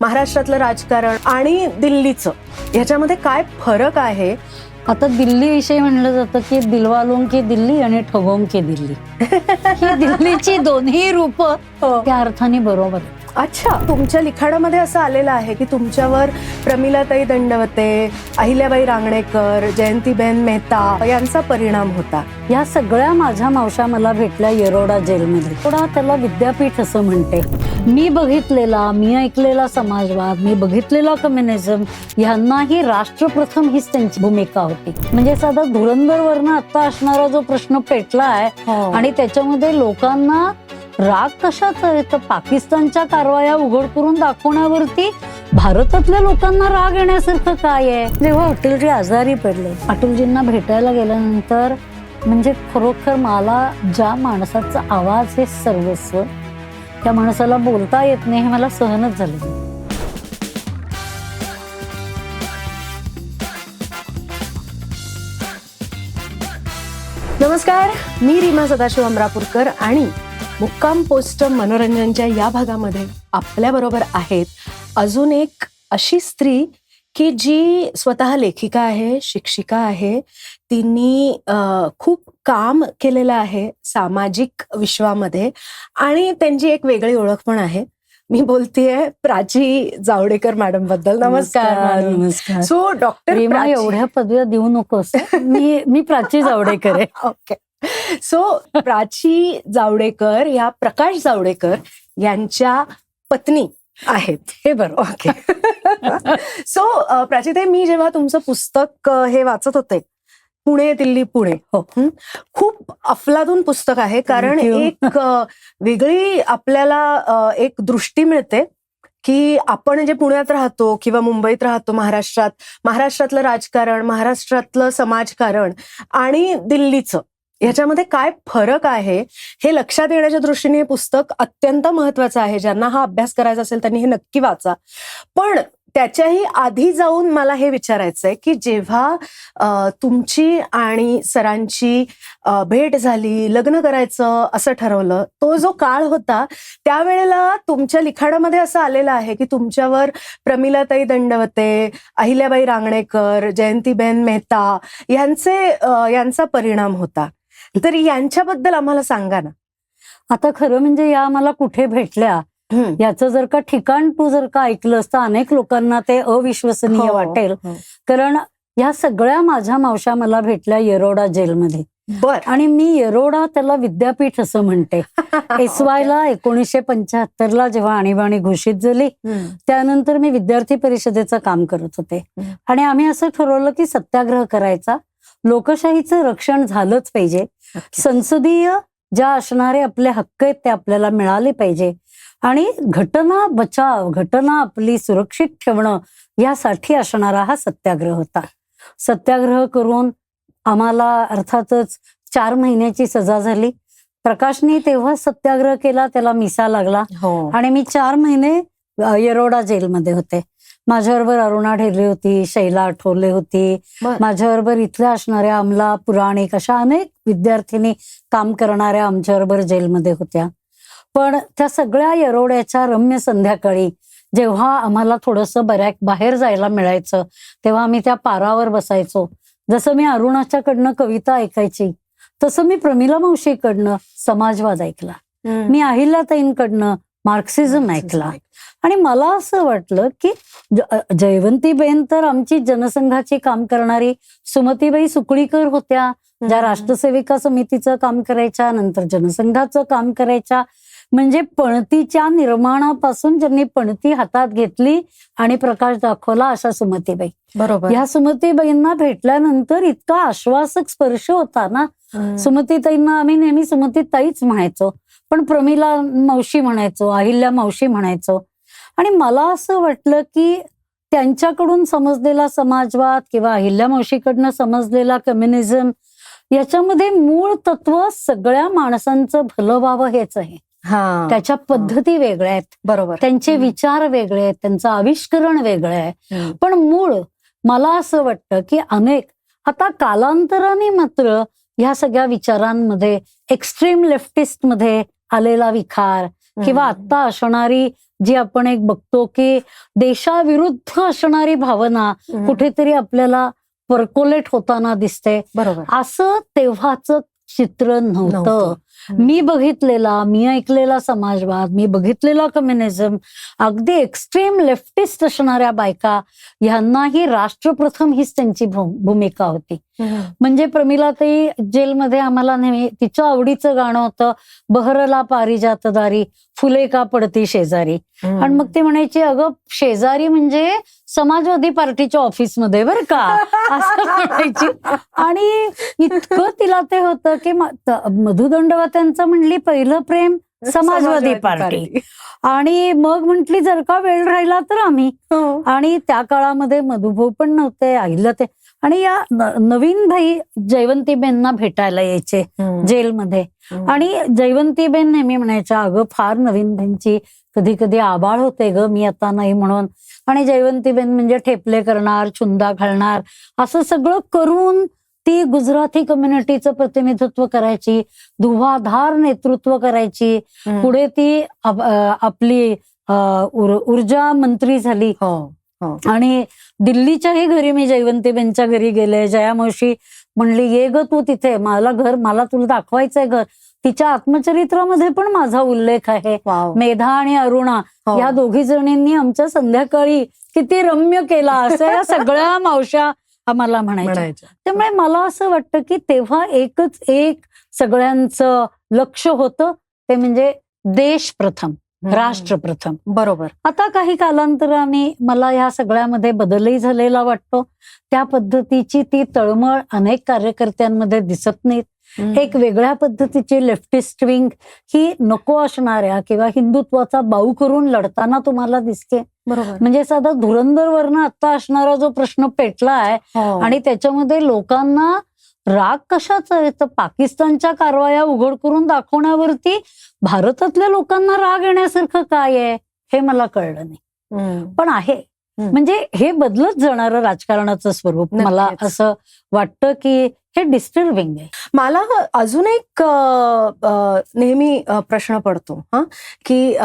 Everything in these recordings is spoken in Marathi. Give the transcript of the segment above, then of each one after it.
महाराष्ट्रातलं राजकारण आणि दिल्लीचं ह्याच्यामध्ये काय फरक आहे? आता दिल्ली विषयी म्हणलं जातं की दिलवालों की दिल्ली आणि ठगों की दिल्ली ही दिल्लीची दोन्ही रूप त्या अर्थाने बरोबर आहे. अच्छा, तुमच्या लिखाणामध्ये असं आलेलं आहे की तुमच्यावर प्रमिलाताई दंडवते, अहिल्याबाई रांगणेकर, जयंतीबेन मेहता यांचा परिणाम होता. या सगळ्या माझ्या मावश्या मला भेटल्या येरोडा जेलमध्ये. थोडा त्याला विद्यापीठ असं म्हणते. मी बघितलेला, मी ऐकलेला समाजवाद, मी बघितलेला कम्युनिझम, ह्यांनाही राष्ट्रप्रथम हीच त्यांची भूमिका होती. म्हणजे साधा धुरंधरवरनं आता असणारा जो प्रश्न पेटला आहे आणि त्याच्यामध्ये लोकांना राग कशाचा आहे तर पाकिस्तानच्या कारवाया उघड करून दाखवण्यावरती भारतातल्या लोकांना राग येण्यासारखं काय आहे. जेव्हा अटलजी आजारी पडले, अटलजींना भेटायला गेल्यानंतर म्हणजे खरोखर मला ज्या माणसाचा आवाज हे सर्वस्व, त्या माणसाला बोलता येत नाही हे मला सहनच झालं नाही. नमस्कार, मी रीमा सदाशिव अमरापूरकर आणि मुक्काम पोस्ट मनोरंजनच्या या भागामध्ये आपल्या बरोबर आहेत अजून एक अशी स्त्री की जी स्वतः लेखिका आहे, शिक्षिका आहे. तिने खूप काम केलेलं आहे सामाजिक विश्वामध्ये आणि त्यांची एक वेगळी ओळख पण आहे. मी बोलतेय प्राची जावडेकर मॅडम बद्दल. नमस्कार. नमस्कार. सो डॉक्टर रीमा, एवढ्या पदव्या देऊ नकोस. मी प्राची जावडेकर आहे. ओके. सो प्राची जावडेकर या प्रकाश जावडेकर यांच्या पत्नी आहेत. हे बरोबर. ओके. सो प्राचीताई, मी जेव्हा तुमचं पुस्तक हे वाचत होते, पुणे दिल्ली पुणे, खूप अफलातून पुस्तक आहे. कारण एक वेगळी आपल्याला एक दृष्टी मिळते की आपण जे पुण्यात राहतो किंवा मुंबईत राहतो, महाराष्ट्रातलं राजकारण, महाराष्ट्रातलं समाजकारण आणि दिल्लीचं ह्याच्यामध्ये काय फरक आहे हे लक्षात येण्याच्या दृष्टीने हे पुस्तक अत्यंत महत्वाचं आहे. ज्यांना हा अभ्यास करायचा असेल त्यांनी हे नक्की वाचा. पण त्याच्याही आधी जाऊन मला हे विचारायचंय की जेव्हा तुमची आणि सरांची भेट झाली, लग्न करायचं असं ठरवलं, तो जो काळ होता त्यावेळेला तुमच्या लिखाणामध्ये असं आलेलं आहे की तुमच्यावर प्रमिलाताई दंडवते, अहिल्याबाई रांगणेकर, जयंतीबेन मेहता यांचा परिणाम होता. तर यांच्याबद्दल आम्हाला सांगा ना. आता खरं म्हणजे या मला कुठे भेटल्या याचं जर का ठिकाण तू जर का ऐकलं असतं, अनेक लोकांना ते अविश्वसनीय वाटेल. कारण या सगळ्या माझ्या मावश्या मला भेटल्या येरोडा जेलमध्ये. आणि मी येरोडा त्याला विद्यापीठ असं म्हणते. SY ला 1975 जेव्हा आणीबाणी घोषित झाली त्यानंतर मी विद्यार्थी परिषदेचं काम करत होते आणि आम्ही असं ठरवलं की सत्याग्रह करायचा. लोकशाहीचं रक्षण झालंच पाहिजे. संसदीय ज्या असणारे आपले हक्क आहेत ते आपल्याला मिळाले पाहिजे आणि घटना बचाव, घटना आपली सुरक्षित ठेवणं यासाठी असणारा हा सत्याग्रह होता. सत्याग्रह करून आम्हाला अर्थातच 4 महिन्याची सजा झाली. प्रकाशने तेव्हा सत्याग्रह केला, त्याला मिसा लागला आणि मी 4 महिने येरोडा जेलमध्ये होते. माझ्याबरोबर अरुणा ढेरे होती, शैला आठवले होती, माझ्याबरोबर इथल्या असणाऱ्या अमला पुराणिक अशा अनेक विद्यार्थिनी काम करणाऱ्या आमच्याबरोबर जेलमध्ये होत्या. पण त्या सगळ्या येरोड्याच्या रम्य संध्याकाळी जेव्हा आम्हाला थोडंसं बाहेर जायला मिळायचं तेव्हा आम्ही त्या पारावर बसायचो. जसं मी अरुणाच्याकडनं कविता ऐकायची तसं मी प्रमिला मावशीकडनं समाजवाद ऐकला, मी अहिल्याताईंकडनं मार्क्सिझम ऐकला. आणि मला असं वाटलं की जयवंतीबेन तर आमची जनसंघाची काम करणारी सुमतीबाई सुकळीकर होत्या, ज्या राष्ट्रसेविका समितीचं काम करायच्या, नंतर जनसंघाचं काम करायच्या. म्हणजे पणतीच्या निर्माणापासून ज्यांनी पणती हातात घेतली आणि प्रकाश दाखवला अशा सुमतीबाई. बरोबर. ह्या सुमतीबाईंना भेटल्यानंतर इतका आश्वासक स्पर्श होता ना. सुमतीताईंना आम्ही नेहमी सुमतीताईच म्हणायचो, पण प्रमिला मावशी म्हणायचो, अहिल्या मावशी म्हणायचो. आणि मला असं वाटलं की त्यांच्याकडून समजलेला समाजवाद किंवा अहिल्या मावशीकडनं समजलेला कम्युनिझम याच्यामध्ये मूळ तत्व सगळ्या माणसांचं भलं व्हावं हेच आहे. त्याच्या पद्धती वेगळ्या आहेत, बरोबर, त्यांचे विचार वेगळे आहेत, त्यांचं आविष्करण वेगळं आहे. पण मूळ मला असं वाटतं की अनेक आता कालांतराने मात्र ह्या सगळ्या विचारांमध्ये एक्स्ट्रीम लेफ्टिस्ट मध्ये आलेला विखार किंवा आत्ता असणारी जी आपण एक बघतो की देशाविरुद्ध असणारी भावना कुठेतरी आपल्याला पर्कोलेट होताना दिसते, बरोबर. असं तेव्हाच चित्र नव्हतं. मी बघितलेला, मी ऐकलेला समाजवाद, मी बघितलेला कम्युनिझम, अगदी एक्स्ट्रीम लेफ्टिस्ट असणाऱ्या बायका ह्यांनाही राष्ट्रप्रथम हीच त्यांची भूमिका होती. म्हणजे प्रमिलाताई जेलमध्ये आम्हाला नेहमी तिच्या आवडीचं गाणं होतं, बहरला पारिजातदारी फुले का पडती शेजारी. आणि मग ती म्हणायची, अगं शेजारी म्हणजे समाजवादी पार्टीच्या ऑफिसमध्ये बरं का, असं म्हणायची. आणि इतकं तिला ते होतं की मधु दंडवत्यांचं म्हणली पहिलं प्रेम समाजवादी पार्टी. आणि मग म्हटली जर का वेळ राहिला तर आम्ही. आणि त्या काळामध्ये मधुभाऊ पण नव्हते, आईला ते. आणि या नवीन भाई जयवंतीबेनना भेटायला यायचे जेलमध्ये. आणि जयवंतीबेन नेहमी म्हणायच्या, अगं फार नवीन भाईंची कधी कधी आबाळ होते ग, मी आता नाही म्हणून. आणि जयवंतीबेन म्हणजे ठेपले करणार, चुंदा घालणार, असं सगळं करून ती गुजराती कम्युनिटीचं प्रतिनिधित्व करायची, धुवाधार नेतृत्व करायची. पुढे ती आपली ऊर्जा मंत्री झाली. आणि दिल्लीच्याही घरी मी जयवंतीबेनच्या घरी गेले. जयामावशी म्हणली, ये ग तू तिथे, मला तुला दाखवायचंय घर. तिच्या आत्मचरित्रामध्ये पण माझा उल्लेख आहे. मेधा आणि अरुणा या दोघी जणींनी आमच्या संध्याकाळी किती रम्य केला, असं या सगळ्या मावश्या आम्हाला म्हणायच्या. त्यामुळे मला असं वाटतं की तेव्हा एकच एक सगळ्यांचं लक्ष होतं, ते म्हणजे देश प्रथम, राष्ट्र प्रथम. बरोबर. आता काही कालांतराने मला ह्या सगळ्यामध्ये बदलही झालेला वाटतो. त्या पद्धतीची ती तळमळ अनेक कार्यकर्त्यांमध्ये दिसत नाहीत. एक वेगळ्या पद्धतीची लेफ्टिस्ट विंग ही नको असणाऱ्या किंवा हिंदुत्वाचा बाऊ करून लढताना तुम्हाला दिसते. बरोबर. म्हणजे साधा धुरंधरवरनं आता असणारा जो प्रश्न पेटलाय आणि त्याच्यामध्ये लोकांना राग कशाचा आहे, तर पाकिस्तानच्या कारवाया उघड करून दाखवण्यावरती भारतातल्या लोकांना राग येण्यासारखं काय आहे हे मला कळलं नाही. पण आहे, म्हणजे हे बदलत जाणारं राजकारणाचं स्वरूप मला असं वाटतं की हे डिस्टर्बिंग आहे. मला अजून एक नेहमी प्रश्न पडतो की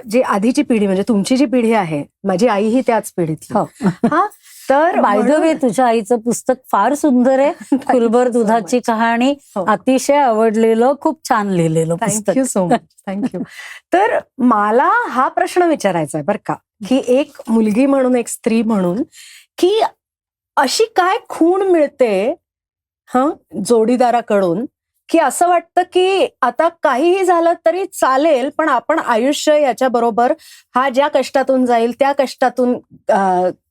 जी आधीची पिढी म्हणजे तुमची जी पिढी आहे, माझी आई ही त्याच पिढीतली. तर बाय द वे तुझ्या आईचं पुस्तक फार सुंदर आहे, फुलभर दुधाची कहाणी, अतिशय आवडलेलं, खूप छान लिहिलेलं पुस्तक. Thank you so much. थँक्यू. तर मला हा प्रश्न विचारायचा आहे बरं का, की एक मुलगी म्हणून, एक स्त्री म्हणून, की अशी काय खूण मिळते जोडीदाराकडून की असं वाटतं की आता काहीही झालं तरी चालेल, पण आपण आयुष्य याच्या बरोबर हा ज्या कष्टातून जाईल त्या कष्टातून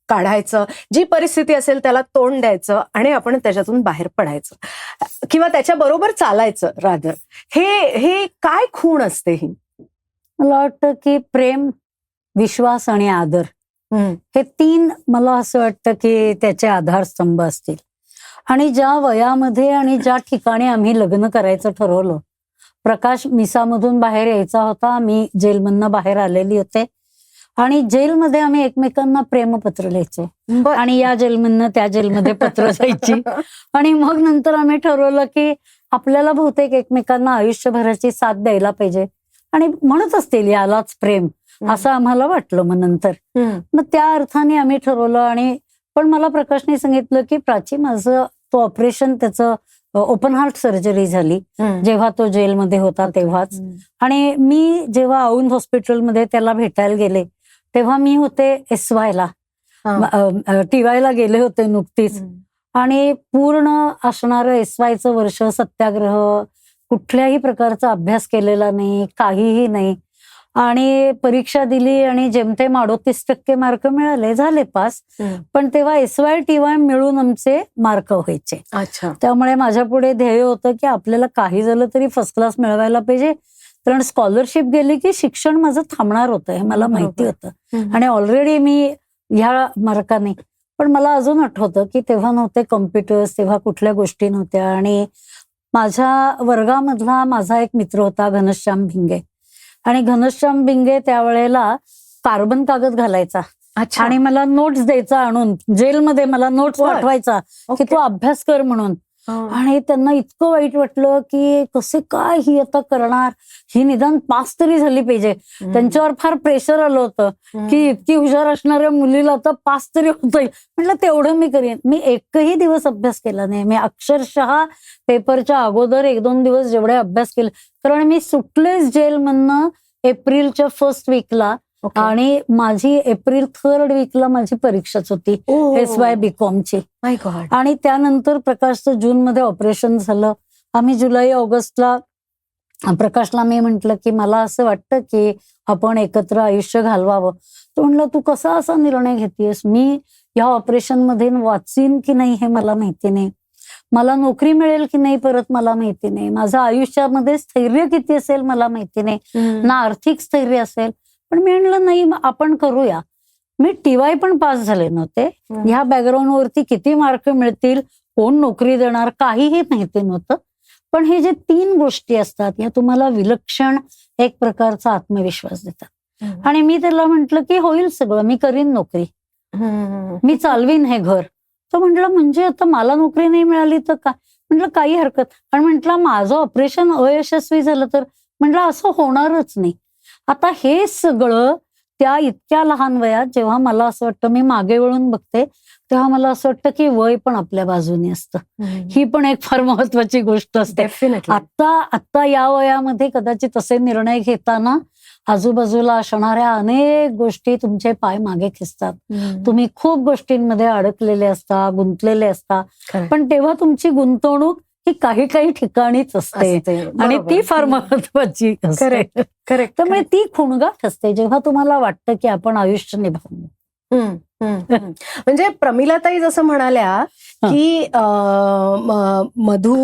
काढायचं, जी परिस्थिती असेल त्याला तोंड द्यायचं आणि आपण त्याच्यातून बाहेर पडायचं किंवा त्याच्या बरोबर चालायचं रादर. हे काय खूण असते ही? मला वाटतं की प्रेम, विश्वास आणि आदर हे तीन मला असं वाटतं की त्याचे आधारस्तंभ असतील. आणि ज्या वयामध्ये आणि ज्या ठिकाणी आम्ही लग्न करायचं ठरवलं, प्रकाश मिसामधून बाहेर यायचा होता, मी जेलमधनं बाहेर आलेली होते. आणि जेलमध्ये आम्ही एकमेकांना प्रेमपत्र लिहायचो आणि या जेलमधनं त्या जेलमध्ये पत्र जायची. आणि मग नंतर आम्ही ठरवलं की आपल्याला बहुतेक एकमेकांना आयुष्यभराची साथ द्यायला पाहिजे आणि म्हणत असतील यालाच प्रेम, असं आम्हाला वाटलं. मग नंतर मग त्या अर्थाने आम्ही ठरवलं. आणि पण मला प्रकाशने सांगितलं की प्राची, माझं तो ऑपरेशन, त्याचं ओपन हार्ट सर्जरी झाली जेव्हा तो जेलमध्ये होता तेव्हाच. आणि मी जेव्हा औंध हॉस्पिटलमध्ये त्याला भेटायला गेले तेव्हा मी होते SY ला, TY ला गेले होते नुकतीच. आणि पूर्ण असणारं SYचं वर्ष सत्याग्रह, कुठल्याही प्रकारचा अभ्यास केलेला नाही, काहीही नाही. आणि परीक्षा दिली आणि जेमतेम 38% मार्क मिळाले, झाले पास. पण तेव्हा SY TY मिळून आमचे मार्क व्हायचे. त्यामुळे माझ्या पुढे ध्येय होतं की आपल्याला काही झालं तरी फर्स्ट क्लास मिळवायला पाहिजे, कारण स्कॉलरशिप गेली की शिक्षण माझं थांबणार होतं हे मला माहिती होतं. आणि ऑलरेडी मी ह्या मार्काने, पण मला अजून आठवतं की तेव्हा नव्हते कॉम्प्युटर्स, तेव्हा कुठल्या गोष्टी नव्हत्या. आणि माझ्या वर्गामधला माझा एक मित्र होता घनश्याम भिंगे. आणि घनश्याम भिंगे त्यावेळेला कार्बन कागद घालायचा आणि मला नोट्स द्यायचा, आणून जेलमध्ये मला नोट्स पाठवायचा की तू अभ्यास कर म्हणून. आणि त्यांना इतकं वाईट वाटलं की कसे काय ही आता करणार, ही निदान पास तरी झाली पाहिजे. त्यांच्यावर फार प्रेशर आलं होतं की इतकी हुशार असणाऱ्या मुलीला आता पास तरी होता येईल. म्हटलं तेवढं मी करीन. मी एकही दिवस अभ्यास केला नाही. मी अक्षरशः पेपरच्या अगोदर 1-2 दिवस जेवढे अभ्यास केले, कारण मी सुटलेच जेलमधनं एप्रिलच्या फर्स्ट वीकला आणि माझी एप्रिल 3rd वीकला माझी परीक्षाच होती SY BComची. आणि त्यानंतर प्रकाशचं जूनमध्ये ऑपरेशन झालं. आम्ही जुलै ऑगस्टला प्रकाशला मी म्हंटल की मला असं वाटतं की आपण एकत्र आयुष्य घालवावं. तो म्हणलं तू कसा असा निर्णय घेतेस, मी या ऑपरेशन मध्ये वाचीन की नाही हे मला माहिती नाही, मला नोकरी मिळेल की नाही परत मला माहिती नाही, माझं आयुष्यामध्ये स्थैर्य किती असेल मला माहिती नाही, ना आर्थिक स्थैर्य असेल. पण मी म्हणलं नाही आपण करूया. मी TY पण पास झाले नव्हते. ह्या बॅकग्राऊंडवरती किती मार्क मिळतील, कोण नोकरी देणार, काहीही माहिती नव्हतं. पण हे जे 3 गोष्टी असतात या तुम्हाला विलक्षण एक प्रकारचा आत्मविश्वास देतात. आणि मी त्याला म्हंटल की होईल सगळं, मी करीन नोकरी, मी चालवीन हे घर. तो म्हटलं म्हणजे आता मला नोकरी नाही मिळाली तर काय. म्हटलं काही हरकत. आणि म्हटलं माझं ऑपरेशन अयशस्वी झालं तर. म्हटलं असं होणारच नाही. आता हे सगळं त्या इतक्या लहान वयात जेव्हा मला असं वाटतं, मी मागे वळून बघते तेव्हा मला असं वाटतं की वय पण आपल्या बाजूने असतं. ही पण एक फार महत्वाची गोष्ट असते. आता या वयामध्ये कदाचित असे निर्णय घेताना आजूबाजूला असणाऱ्या अनेक गोष्टी तुमचे पाय मागे खेचतात. तुम्ही खूप गोष्टींमध्ये अडकलेले असता, गुंतलेले असता. पण तेव्हा तुमची गुंतवणूक ही काही ठिकाणीच असते आणि ती फार महत्वाची असते. त्यामुळे ती खुणगाठ असते जेव्हा तुम्हाला वाटतं की आपण आयुष्य निभावू. म्हणजे प्रमिलाताई जसं म्हणाल्या की मधु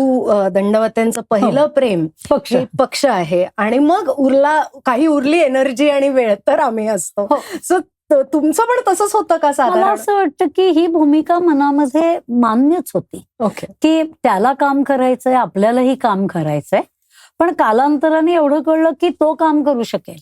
दंडवतेंचं पहिलं प्रेम हे पक्ष आहे आणि मग उरली एनर्जी आणि वेळ तर आम्ही असतो. सो तुमचं पण तसंच होतं का साधारण? मला असं वाटतं की ही भूमिका मनामध्ये मान्यच होती की त्याला काम करायचंय, आपल्यालाही काम करायचंय. पण कालांतराने एवढं कळलं की तो काम करू शकेल.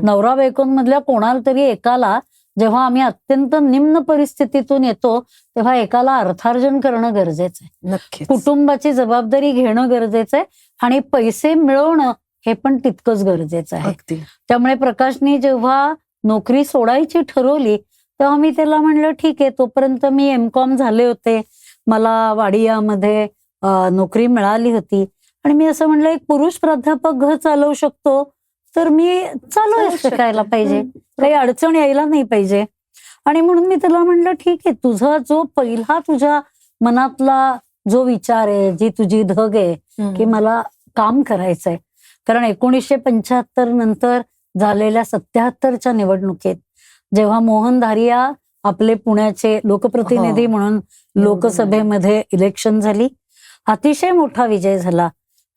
नवरा बायकोंमधल्या कोणाला तरी एकाला जेव्हा आम्ही अत्यंत निम्न परिस्थितीतून येतो तेव्हा एकाला अर्थार्जन करणं गरजेचं आहे. नक्की. कुटुंबाची जबाबदारी घेणं गरजेचं आहे आणि पैसे मिळवणं हे पण तितकंच गरजेचं आहे. त्यामुळे प्रकाशने जेव्हा नोकरी सोडायची ठरवली तेव्हा मी त्याला म्हणलं ठीक आहे, तोपर्यंत मी MCom झाले होते, मला वाडियामध्ये नोकरी मिळाली होती आणि मी असं म्हणलं एक पुरुष प्राध्यापक घर चालवू शकतो तर मी चालू शिकायला पाहिजे, काही अडचण यायला नाही पाहिजे. आणि म्हणून मी त्याला म्हणलं ठीक आहे, तुझा जो पहिला तुझ्या मनातला जो विचार आहे, जी तुझी धग आहे की मला काम करायचंय. कारण 1975 नंतर झालेल्या 77च्या निवडणुकीत जेव्हा मोहन धारिया आपले पुण्याचे लोकप्रतिनिधी म्हणून लोकसभेमध्ये इलेक्शन झाली, अतिशय मोठा विजय झाला.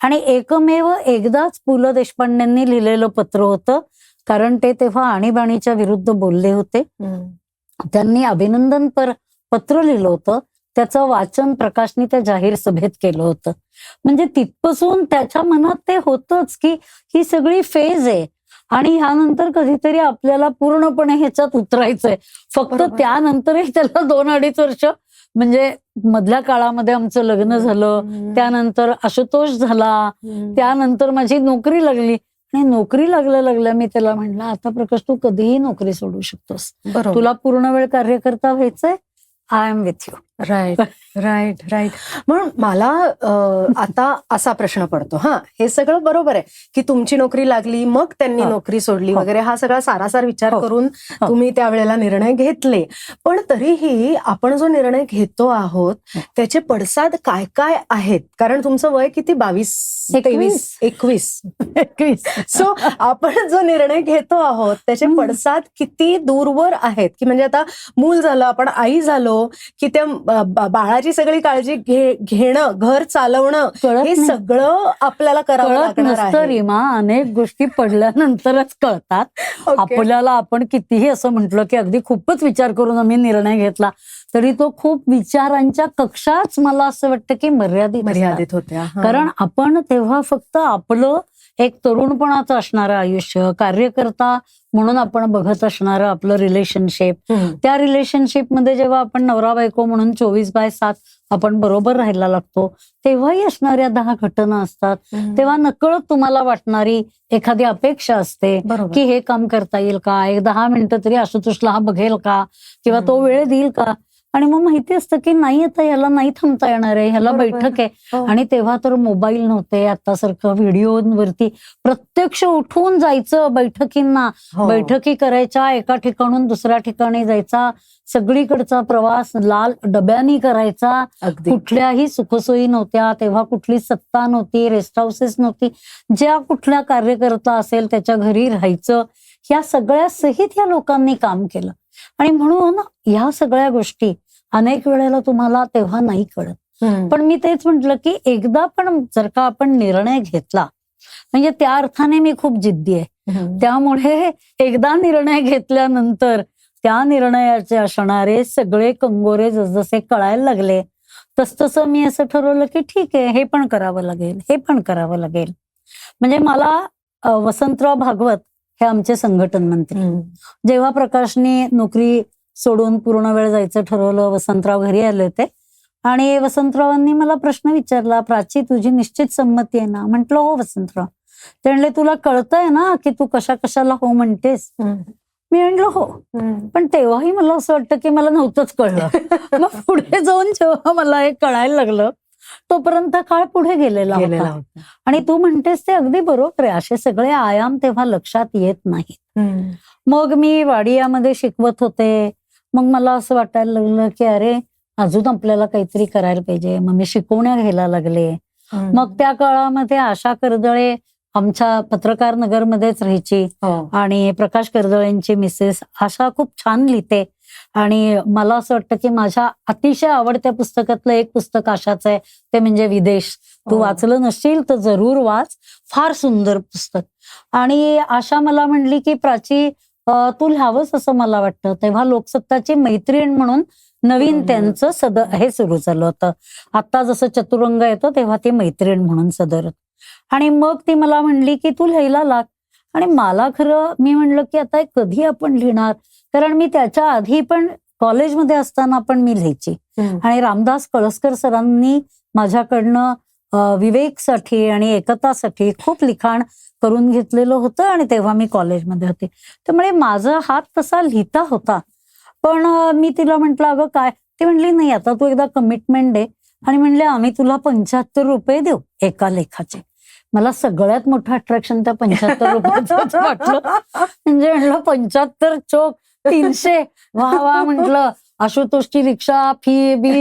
आणि एकमेव एकदाच पु ल देशपांडेंनी लिहिलेलं पत्र होतं, कारण ते तेव्हा आणीबाणीच्या विरुद्ध बोलले होते. त्यांनी अभिनंदन पत्र लिहिलं होतं, त्याचं वाचन प्रकाशनी त्या जाहीर सभेत केलं होतं. म्हणजे तिथपासून त्याच्या मनात ते होतंच की ही सगळी फेज आहे आणि ह्यानंतर कधीतरी आपल्याला पूर्णपणे ह्याच्यात उतरायचंय. फक्त त्यानंतरही त्याला 2-2.5 वर्ष म्हणजे मधल्या काळामध्ये आमचं लग्न झालं, त्यानंतर आशुतोष झाला, त्यानंतर माझी नोकरी लागली. आणि नोकरी लागल्या मी त्याला म्हणलं आता प्रकाश तू कधीही नोकरी सोडू शकतोस, तुला पूर्ण वेळ कार्यकर्ता व्हायचंय, I am with you. Right. म्हणून मला आता असा प्रश्न पडतो, हे सगळं बरोबर आहे की तुमची नोकरी लागली मग त्यांनी नोकरी सोडली वगैरे, हा सगळा सारासार विचार करून तुम्ही त्यावेळेला निर्णय घेतले. पण तरीही आपण जो निर्णय घेतो आहोत त्याचे पडसाद काय काय आहेत? कारण तुमचं वय किती? 22-21. सो आपण जो निर्णय घेतो आहोत त्याचे पडसाद किती दूरवर आहेत? की म्हणजे आता मूल झालं, आपण आई झालो की त्या बाळाची सगळी काळजी घेणं, घर चालवणं, हे सगळं आपल्याला करावं लागणार आहे. रीमा, अनेक गोष्टी पडल्यानंतरच कळतात आपल्याला. आपण कितीही असं म्हटलं की अगदी खूपच विचार करून आम्ही निर्णय घेतला तरी तो खूप विचारांच्या कक्षाच मला असं वाटतं की मर्यादित होत्या. कारण आपण तेव्हा फक्त आपलं एक तरुणपणाचं असणारं आयुष्य, कार्यकर्ता म्हणून आपण बघत असणारं आपलं रिलेशनशिप, त्या रिलेशनशिपमध्ये जेव्हा आपण नवरा बायको म्हणून 24/7 आपण बरोबर राहायला लागतो, तेव्हाही असणाऱ्या 10 घटना असतात. तेव्हा नकळत तुम्हाला वाटणारी एखादी अपेक्षा असते की हे काम करता येईल का, एक 10 मिनिटं तरी आशुतोषला हा बघेल का, किंवा तो वेळ देईल का. आणि मग माहिती असतं की नाही, आता ह्याला नाही थांबता येणार आहे, ह्याला बैठक आहे. आणि तेव्हा तर मोबाईल नव्हते, आता सारखं व्हिडिओवरती प्रत्यक्ष उठून जायचं बैठकींना, बैठकी करायच्या, एका ठिकाणून दुसऱ्या ठिकाणी जायचा, सगळीकडचा प्रवास लाल डब्यानी करायचा. कुठल्याही सुखसोयी नव्हत्या तेव्हा, कुठली सत्ता नव्हती, रेस्ट हाऊसेस नव्हती. ज्या कुठल्या कार्यकर्ता असेल त्याच्या घरी राहायचं. ह्या सगळ्या सहित या लोकांनी काम केलं. आणि म्हणून ह्या सगळ्या गोष्टी अनेक वेळेला तुम्हाला तेव्हा नाही कळत. पण मी तेच म्हटलं की एकदा पण जर का आपण निर्णय घेतला, म्हणजे त्या अर्थाने मी खूप जिद्दी आहे, त्यामुळे एकदा निर्णय घेतल्यानंतर त्या निर्णयाचे असणारे सगळे कंगोरे जसजसे कळायला लागले, तसतसं मी असं ठरवलं की ठीक आहे, हे पण करावं लागेल, हे पण करावं लागेल. म्हणजे मला वसंतराव भागवत हे आमचे संघटन मंत्री, जेव्हा प्रकाशने नोकरी सोडून पूर्ण वेळ जायचं ठरवलं, वसंतराव घरी आले होते आणि वसंतरावांनी मला प्रश्न विचारला, प्राची तुझी निश्चित संमती आहे ना? म्हंटल हो वसंतराव. ते म्हणले तुला कळतंय ना की तू कशा कशाला हो म्हणतेस? मी म्हटलं हो. पण तेव्हाही मला असं वाटतं की मला नव्हतंच कळलं. मग पुढे जाऊन जेव्हा मला हे कळायला लागलं, तोपर्यंत काळ पुढे गेलेला होता. आणि तू म्हणतेस ते अगदी बरोबर आहे, असे सगळे आयाम तेव्हा लक्षात येत नाहीत. मग मी वाडियामध्ये शिकवत होते. मग मला असं वाटायला लागलं की अरे अजून आपल्याला काहीतरी करायला पाहिजे. मग मी शिकवण्या घ्यायला लागले. मग त्या काळामध्ये आशा कर्दळे आमच्या पत्रकार नगरमध्येच राहायची आणि प्रकाश कर्दळेंची मिसेस आशा खूप छान लिहिते. आणि मला असं वाटतं की माझ्या अतिशय आवडत्या पुस्तकातलं एक पुस्तक आशाचं आहे, ते म्हणजे विदेश. तू वाचलं नसशील तर जरूर वाच, फार सुंदर पुस्तक. आणि आशा मला म्हणली की प्राची तू लिहावंस असं मला वाटतं. तेव्हा लोकसत्ताची मैत्रीण म्हणून नवीन त्यांचं हे सुरू झालं होतं. आता जसं चतुरंग येतो तेव्हा ती मैत्रीण म्हणून सदर. आणि मग ती मला म्हणली की तू लिहायला लाग. आणि मला खरं मी म्हणलं की आता कधी आपण लिहिणार, कारण मी त्याच्या आधी पण कॉलेजमध्ये असताना पण मी लिहायची. आणि रामदास कळसकर सरांनी माझ्याकडनं विवेकसाठी आणि एकतासाठी खूप लिखाण करून घेतलेलं होतं आणि तेव्हा मी कॉलेजमध्ये होते. त्यामुळे माझा हात तसा लिहिता होता. पण मी तिला म्हंटल अगं काय, ती म्हणली नाही आता तू एकदा कमिटमेंट दे. आणि म्हणले आम्ही तुला 75 रुपये देऊ एका लेखाचे. मला सगळ्यात मोठं अट्रॅक्शन त्या 75 रुपयाचं वाटलं. म्हणजे म्हणलं 75 चोक 300, वा वा म्हटलं. आशुतोषची रिक्षा फी बी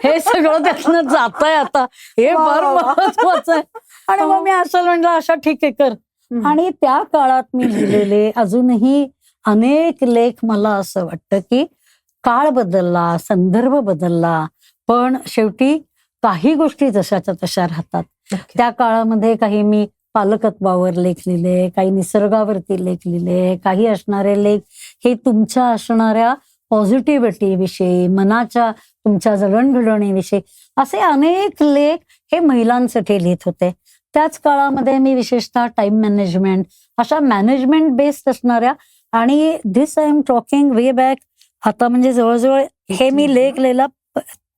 हे सगळं त्यातनं जात आहे आता, हे फार महत्वाचं आहे. आणि मग मी असं म्हणलं आशा ठीक आहे कर. आणि त्या काळात मी लिहिलेले अजूनही अनेक लेख, मला असं वाटतं की काळ बदलला, संदर्भ बदलला, पण शेवटी काही गोष्टी जशाच्या तशा राहतात. त्या काळामध्ये काही मी पालकत्वावर लेख लिहिले, काही निसर्गावरती लेख लिहिले, काही असणारे लेख हे तुमच्या असणाऱ्या पॉझिटिव्हिटी विषयी, मनाच्या तुमच्या जडणघडणीविषयी, असे अनेक लेख हे महिलांसाठी लिहित होते. त्याच काळामध्ये मी विशेषतः टाइम मॅनेजमेंट, अशा मॅनेजमेंट बेस्ड असणाऱ्या, आणि this I am talking way back, आता म्हणजे जवळजवळ हे मी लेख लिहिला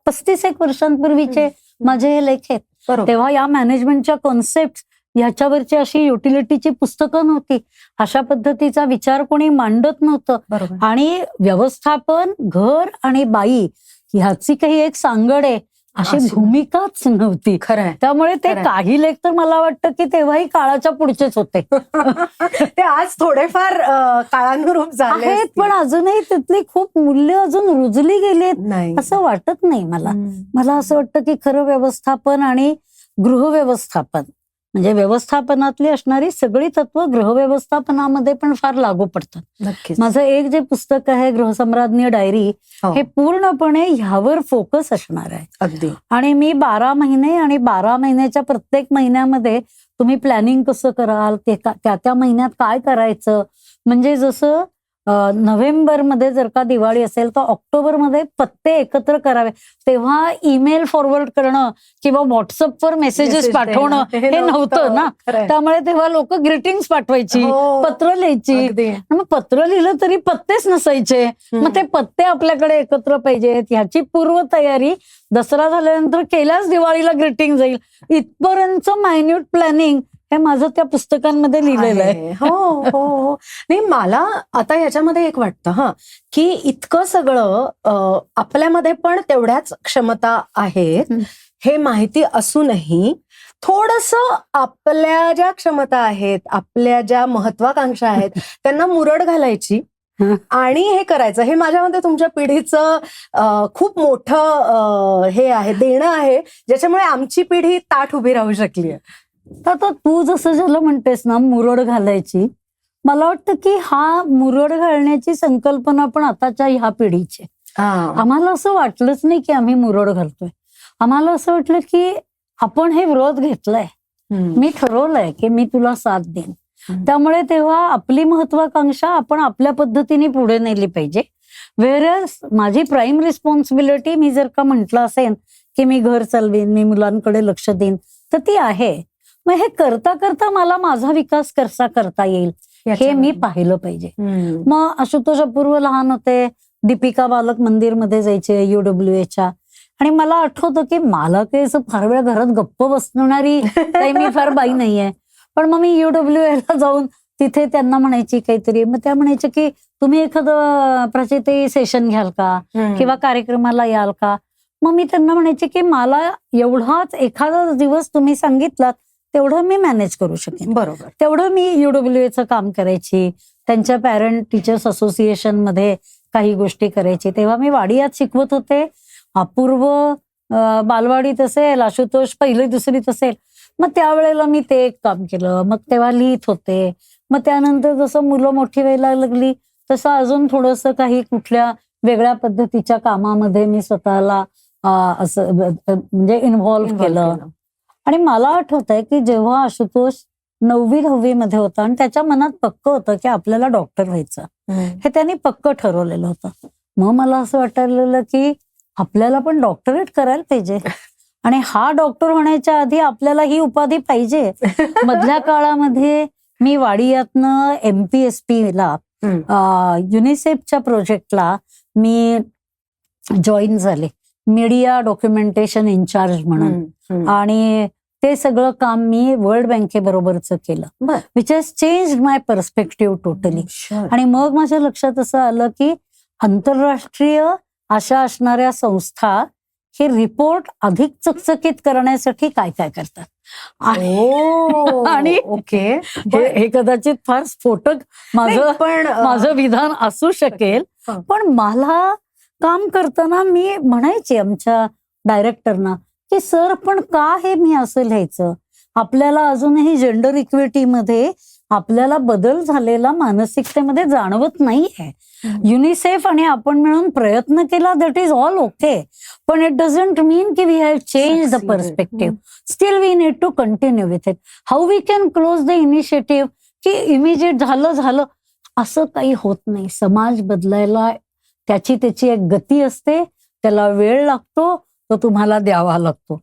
35 वर्षांपूर्वीचे माझे हे लेख आहेत. तेव्हा या मॅनेजमेंटच्या कॉन्सेप्ट ह्याच्यावरची अशी युटिलिटीची पुस्तकं नव्हती, अशा पद्धतीचा विचार कोणी मांडत नव्हतं. आणि व्यवस्थापन, घर आणि बाई ह्याची काही एक सांगड आहे अशी भूमिकाच नव्हती. खरंय. त्यामुळे ते काही लेख तर मला वाटतं की तेव्हाही काळाच्या पुढचेच होते. ते आज थोडेफार काळानुरूप झाले आहेत, पण अजूनही तिथली खूप मूल्य अजून रुजली गेलीत असं वाटत नाही मला. मला असं वाटतं की खरं व्यवस्थापन आणि गृहव्यवस्थापन, म्हणजे व्यवस्थापनातली असणारी सगळी तत्व गृहव्यवस्थापनामध्ये पण फार लागू पडतात. माझं एक जे पुस्तक आहे गृहसम्राज्ञी डायरी, हे पूर्णपणे ह्यावर फोकस असणार आहे. अगदी. आणि मी 12 महिने आणि 12 महिन्याच्या प्रत्येक महिन्यामध्ये तुम्ही प्लॅनिंग कसं कराल, ते त्या महिन्यात काय करायचं, म्हणजे जसं नोव्हेंबरमध्ये जर का दिवाळी असेल तर ऑक्टोबरमध्ये पत्ते एकत्र करावे, तेव्हा ईमेल फॉरवर्ड करणं किंवा व्हॉट्सअपवर मेसेजेस पाठवणं हे नव्हतं ना. त्यामुळे तेव्हा लोक ग्रीटिंग्स पाठवायची, पत्र लिहायची. मग पत्र लिहिलं तरी पत्तेच नसायचे. मग ते पत्ते आपल्याकडे एकत्र पाहिजेत, ह्याची पूर्वतयारी दसरा झाल्यानंतर केल्यास दिवाळीला ग्रीटिंग जाईल, इथपर्यंत मायन्यूट प्लॅनिंग हे माझं त्या पुस्तकांमध्ये लिहिलेलं आहे. हो हो. नाही, मला आता याच्यामध्ये एक वाटतं की इतकं सगळं आपल्यामध्ये पण तेवढ्याच क्षमता आहेत हे माहिती असूनही थोडंसं आपल्या ज्या क्षमता आहेत, आपल्या ज्या महत्वाकांक्षा आहेत त्यांना मुरड घालायची आणि हे करायचं, हे माझ्यामध्ये तुमच्या पिढीचं खूप मोठं हे आहे, देणं आहे, ज्याच्यामुळे आमची पिढी ताठ उभी राहू शकली आहे. आता तू जसं ज्याला म्हणतेस ना मुरड घालायची, मला वाटतं की हा मुरड घालण्याची संकल्पना पण आताच्या ह्या पिढीची. आम्हाला असं वाटलंच नाही की आम्ही मुरड घालतोय. आम्हाला असं वाटलं की आपण हे व्रत घेतलंय, मी ठरवलंय की मी तुला साथ देईन. त्यामुळे तेव्हा आपली महत्वाकांक्षा आपण आपल्या पद्धतीने पुढे नेली पाहिजे. व्हेअरएस माझी प्राईम रिस्पॉन्सिबिलिटी, मी जर का म्हटलं असेल की मी घर चालवीन, मी मुलांकडे लक्ष देईन, तर ती आहे. मग हे करता करता मला माझा विकास कसा करता येईल हे मी पाहिलं पाहिजे. मग आशुतोष अपूर्व लहान होते, दीपिका बालक मंदिरमध्ये जायचे UWAच्या, आणि मला आठवतं की मला काही असं फार वेळ घरात गप्प बसणारी काही मी फार बाई नाहीये. पण मग मी UWAला जाऊन तिथे त्यांना म्हणायची काहीतरी, मग त्या म्हणायच्या की तुम्ही एखादं प्राचिताई सेशन घ्याल का किंवा कार्यक्रमाला याल का. मग मी त्यांना म्हणायचे की मला एवढाच एखादा दिवस तुम्ही सांगितलात तेवढं मी मॅनेज करू शकेन. बरोबर. तेवढं मी UWAचं काम करायची, त्यांच्या पॅरेंट टीचर्स असोसिएशन मध्ये काही गोष्टी करायची. तेव्हा मी वाडियात शिकवत होते, अपूर्व बालवाडीत असेल, आशुतोष पहिली दुसरीत असेल. मग त्यावेळेला मी ते एक काम केलं. मग तेव्हा लिहित होते. मग त्यानंतर जसं मुलं मोठी व्हायला लागली तसं अजून थोडंसं काही कुठल्या वेगळ्या पद्धतीच्या कामामध्ये मी स्वतःला असं म्हणजे इन्व्हॉल्व्ह केलं. आणि मला आठवत आहे की जेव्हा आशुतोष 9वी-10वी मध्ये होता आणि त्याच्या मनात पक्क होतं की आपल्याला डॉक्टर व्हायचं, हे त्यांनी पक्क ठरवलेलं होतं. मग मला असं वाटायला की आपल्याला पण डॉक्टरेट करायला पाहिजे, आणि हा डॉक्टर होण्याच्या आधी आपल्याला ही उपाधी पाहिजे. मधल्या काळामध्ये मी वाडियातनं MPSPला युनिसेफच्या प्रोजेक्टला मी जॉईन झाले, मीडिया डॉक्युमेंटेशन इन्चार्ज म्हणून. आणि ते सगळं काम मी वर्ल्ड बँकेबरोबरच केलं, which has changed my perspective totally. आणि मग माझ्या लक्षात असं आलं की आंतरराष्ट्रीय अशा असणाऱ्या संस्था हे रिपोर्ट अधिक चकचकीत करण्यासाठी काय काय करतात. आणि हे कदाचित फार स्फोटक माझं विधान असू शकेल, पण मला काम करताना मी म्हणायचे आमच्या डायरेक्टरना की सर पण का हे मी असं लिहायचं, आपल्याला अजूनही जेंडर इक्विटीमध्ये आपल्याला बदल झालेला मानसिकतेमध्ये जाणवत नाहीये. युनिसेफ आणि आपण मिळून प्रयत्न केला, दॅट इज ऑल ओके, पण इट डझंट मीन की we have change the perspective. Still we need to continue with it. How we can close the initiative की इमिजिएट झालं असं काही होत नाही. समाज बदलायला त्याची एक गती असते, त्याला वेळ लागतो, तो तुम्हाला द्यावा लागतो.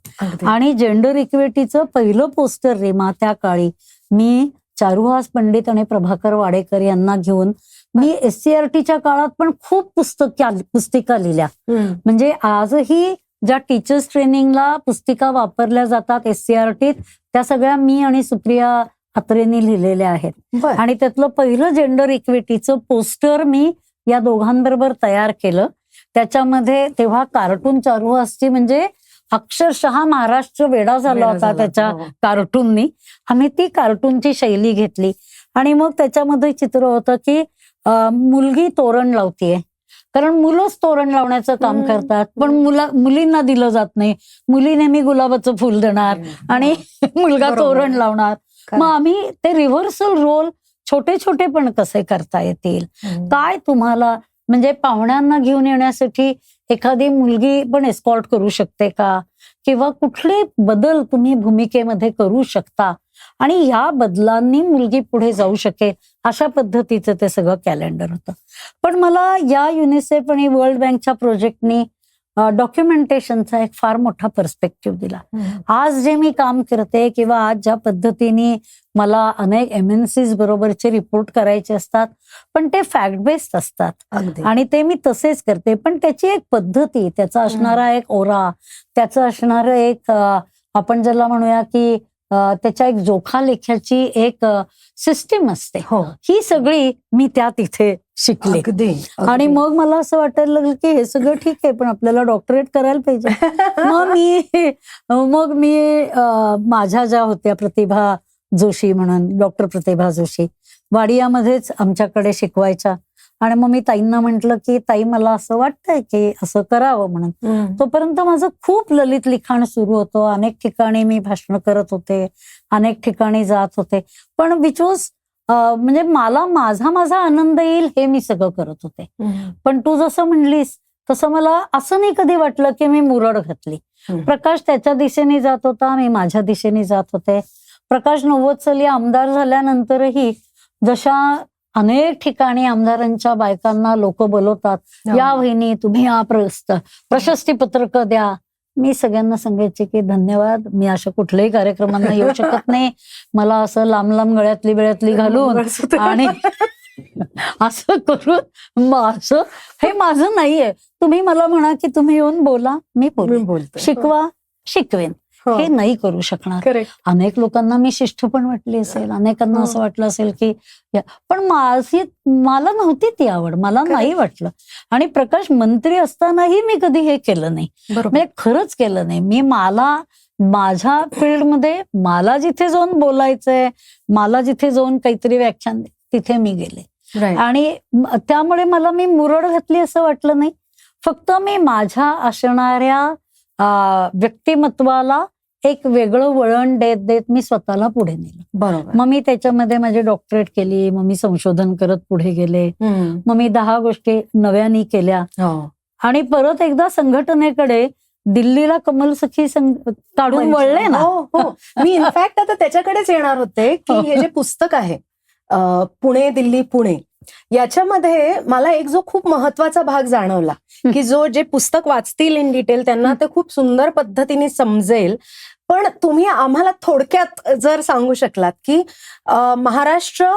आणि जेंडर इक्विटीचं पहिलं पोस्टर रीमा त्या काळी मी चारुहास पंडित आणि प्रभाकर वाडेकर यांना घेऊन मी SCRTच्या काळात पण खूप पुस्तिका लिहिल्या. म्हणजे आजही ज्या टीचर्स ट्रेनिंगला पुस्तिका वापरल्या जातात SCRTत, त्या सगळ्या मी आणि सुप्रिया अत्रेंनी लिहिलेल्या आहेत. आणि त्यातलं पहिलं जेंडर इक्विटीचं पोस्टर मी या दोघांबरोबर तयार केलं. त्याच्यामध्ये तेव्हा कार्टून चारुहासची म्हणजे अक्षरशः महाराष्ट्र वेडा झाला होता त्याच्या कार्टूननी. आम्ही ती कार्टूनची शैली घेतली आणि मग त्याच्यामध्ये चित्र होतं की मुलगी तोरण लावतीये, कारण मुलंच तोरण लावण्याचं काम करतात, पण मुलींना दिलं जात नाही. मुली नेहमी गुलाबाचं फुल देणार आणि मुलगा तोरण लावणार. मग आम्ही ते रिव्हर्सल रोल छोटे छोटे पण कसे करता येतील, काय तुम्हाला म्हणजे पाहुण्यांना घेऊन येण्यासाठी एखादी मुलगी पण एस्कॉर्ट करू शकते का, किंवा कुठले बदल तुम्ही भूमिकेमध्ये करू शकता आणि ह्या बदलांनी मुलगी पुढे जाऊ शकेल, अशा पद्धतीचं ते सगळं कॅलेंडर होतं. पण मला या युनिसेफ आणि वर्ल्ड बँकच्या प्रोजेक्टनी डॉक्युमेंटेशनचा एक फार मोठा पर्स्पेक्टिव्ह दिला. आज जे मी काम करते किंवा आज ज्या पद्धतीने मला अनेक MNCs बरोबरचे रिपोर्ट करायचे असतात, पण ते फॅक्ट बेस्ड असतात आणि ते मी तसेच करते. पण त्याची एक पद्धती, त्याचा असणारा एक ओरा, त्याचं असणारं एक आपण ज्याला म्हणूया की त्याच्या एक जोखालेख्याची एक सिस्टीम असते. ही सगळी मी त्या तिथे शिकले. आणि मग मला असं वाटायला लागलं की हे सगळं ठीक आहे, पण आपल्याला डॉक्टरेट करायला पाहिजे. मग मी माझ्या ज्या होत्या प्रतिभा जोशी म्हणून, डॉक्टर प्रतिभा जोशी वाडियामध्येच आमच्याकडे शिकवायच्या. आणि मग मी ताईंना म्हटलं की ताई मला असं वाटतंय की असं करावं म्हणून. तोपर्यंत माझं खूप ललित लिखाण सुरू होतं. अनेक ठिकाणी मी भाषण करत होते, अनेक ठिकाणी जात होते. पण विच वॉज म्हणजे मला माझा आनंद येईल हे मी सगळं करत होते. पण तू जसं म्हणलीस तसं मला असं नाही कधी वाटलं की मी मुरड घातली. प्रकाश त्याच्या दिशेने जात होता, मी माझ्या दिशेने जात होते. प्रकाश 90 साली आमदार झाल्यानंतरही जशा अनेक ठिकाणी आमदारांच्या बायकांना लोक बोलवतात, या वहिनी तुम्ही या प्रशस्ती पत्रक द्या. मी सगळ्यांना सांगायचे की धन्यवाद, मी अशा कुठल्याही कार्यक्रमांना येऊ शकत नाही. मला असं लांब लांब गळ्यातली घालून आणि असं करून असं हे माझं नाहीये. तुम्ही मला म्हणा की तुम्ही येऊन बोला, मी बोलते, शिकवा, शिकवेन. हे नाही करू शकणार. अनेक लोकांना मी शिष्ट पण वाटली असेल, अनेकांना असं वाटलं असेल की पण मला नव्हती ती आवड, मला नाही वाटलं. आणि प्रकाश मंत्री असतानाही मी कधी हे केलं नाही, म्हणजे खरंच केलं नाही. मी माझ्या फील्डमध्ये मला जिथे जाऊन बोलायचंय, मला जिथे जाऊन काहीतरी व्याख्यान तिथे मी गेले. आणि त्यामुळे मला मी मुरड घातली असं वाटलं नाही. फक्त मी माझ्या असणाऱ्या व्यक्तिमत्वाला एक वेगळं वळण देत मी स्वतःला पुढे नेलं. बरोबर. मग मी त्याच्यामध्ये माझी डॉक्टरेट केली, मग मी संशोधन करत पुढे गेले, मग मी 10 गोष्टी नव्याने केल्या. आणि परत एकदा संघटनेकडे दिल्लीला कमल सखी काढून वळले ना. मी इनफॅक्ट आता त्याच्याकडेच येणार होते की हे जे पुस्तक आहे पुणे दिल्ली पुणे, याच्यामध्ये मला एक जो खूप महत्वाचा भाग जाणवला की जे पुस्तक वाचतील इन डिटेल त्यांना ते खूप सुंदर पद्धतीने समजेल. पण तुम्ही आम्हाला थोडक्यात जर सांगू शकलात की महाराष्ट्र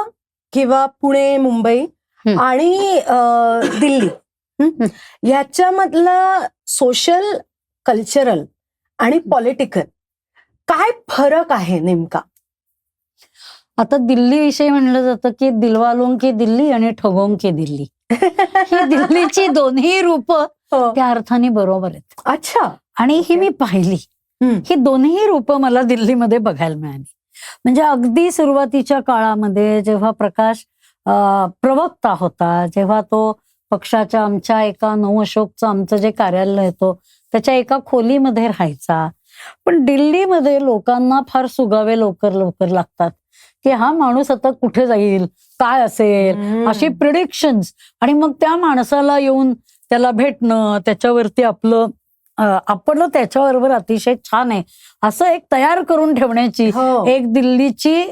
किंवा पुणे, मुंबई आणि दिल्ली ह्याच्यामधलं सोशल, कल्चरल आणि पॉलिटिकल काय फरक आहे नेमका? आता दिल्ली विषयी म्हणलं जातं की दिलवालों की दिल्ली आणि ठगों की दिल्ली. ही दिल्लीची दोन्ही रूप त्या अर्थाने बरोबर आहेत. अच्छा. आणि ही मी पाहिली. ही दोन्ही रूप मला दिल्लीमध्ये बघायला मिळाली. म्हणजे अगदी सुरुवातीच्या काळामध्ये जेव्हा प्रकाश प्रवक्ता होता, जेव्हा तो पक्षाच्या आमच्या एका नवअशोकचं आमचं जे कार्यालय होतं त्याच्या एका खोलीमध्ये राहायचा. पण दिल्लीमध्ये लोकांना फार सुगावे लवकर लागतात की हा माणूस आता कुठे जाईल, काय असेल, अशी प्रिडिक्शन्स. आणि मग त्या माणसाला येऊन त्याला भेटणं, त्याच्यावरती आपलं त्याच्याबरोबर अतिशय छान आहे असं एक तयार करून ठेवण्याची एक दिल्लीची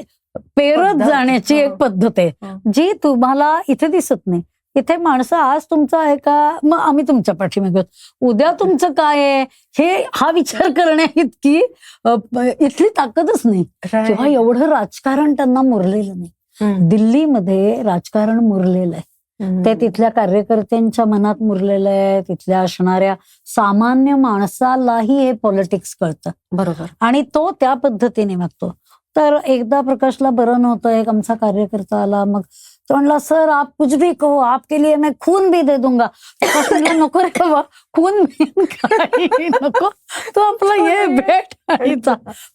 पेरत जाण्याची एक पद्धत आहे, जी तुम्हाला इथे दिसत नाही. इथे माणसं आज तुमचं आहे का, मग आम्ही तुमच्या पाठीमागे, उद्या तुमचं काय आहे हा विचार करण्या इतकी इथली ताकदच नाही. किंवा एवढं राजकारण त्यांना मुरलेलं नाही. दिल्लीमध्ये राजकारण मुरलेलं आहे. ते तिथल्या कार्यकर्त्यांच्या मनात मुरलेलं आहे. तिथल्या असणाऱ्या सामान्य माणसालाही हे पॉलिटिक्स कळतं. बरोबर. आणि तो त्या पद्धतीने वागतो. तर एकदा प्रकाशला बरं नव्हतं, एक आमचा कार्यकर्ता आला. मग तो म्हणला, सर आप कुछ भी कहो, आपके लिए मैं खून भी दे दूंगा. नको रे बाबा, खून भी नको, तो आपला ये भेट.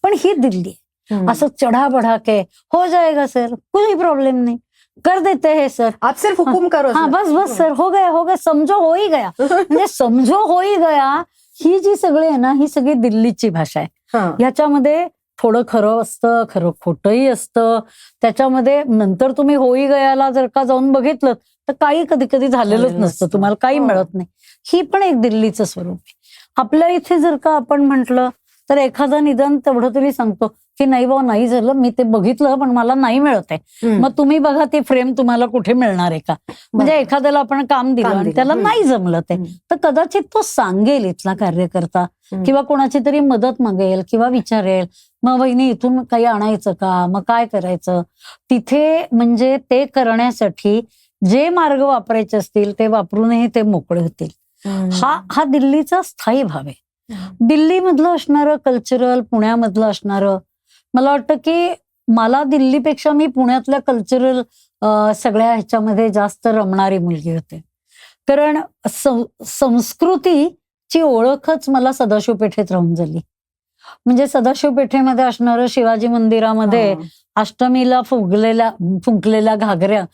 पण ही दिल्ली असं चढ़ा बढ़ा के हो जाएगा सर, कोई प्रॉब्लेम नहीं, कर देते हैं सर, आप सिर्फ हुकुम करो. हाँ बस सर, हो गया, समझो हो ही गया. म्हणजे समझो हो ही गया ही जी सगळी आहे ना, ही सगळी दिल्लीची भाषा आहे. ह्याच्यामध्ये थोडं खरं असतं, खरं खोटंही असतं. त्याच्यामध्ये नंतर तुम्ही होई गयाला जर का जाऊन बघितलं तर काही कधी कधी झालेलंच नसतं, तुम्हाला काही मिळत नाही. ही पण एक दिल्लीचं स्वरूप आहे. आपल्या इथे जर का आपण म्हटलं तर एखादा निदान तेवढं तरी सांगतो की नाही बाबा नाही झालं, मी ते बघितलं पण मला नाही मिळत आहे. मग तुम्ही बघा ती फ्रेम तुम्हाला कुठे मिळणार आहे का? म्हणजे एखाद्याला आपण काम दिलं आणि त्याला नाही जमलं ते, तर कदाचित तो सांगेल इथला कार्यकर्ता किंवा कोणाची तरी मदत मागेल किंवा विचारेल, मग वहिनी इथून काही आणायचं का, मग काय करायचं. तिथे म्हणजे ते करण्यासाठी जे मार्ग वापरायचे असतील ते वापरूनही ते मोकळे होतील. हा दिल्लीचा स्थायी भाव आहे. दिल्लीमधलं असणारं कल्चरल, पुण्यामधलं असणारं, मला वाटतं की मला दिल्लीपेक्षा मी पुण्यातल्या कल्चरल सगळ्या ह्याच्यामध्ये जास्त रमणारी मुलगी होते. कारण संस्कृतीची ओळखच मला सदाशिव पेठेत राहून झाली. म्हणजे सदाशिव पेठेमध्ये असणारं शिवाजी मंदिरामध्ये अष्टमीला फुंकलेल्या घागऱ्या,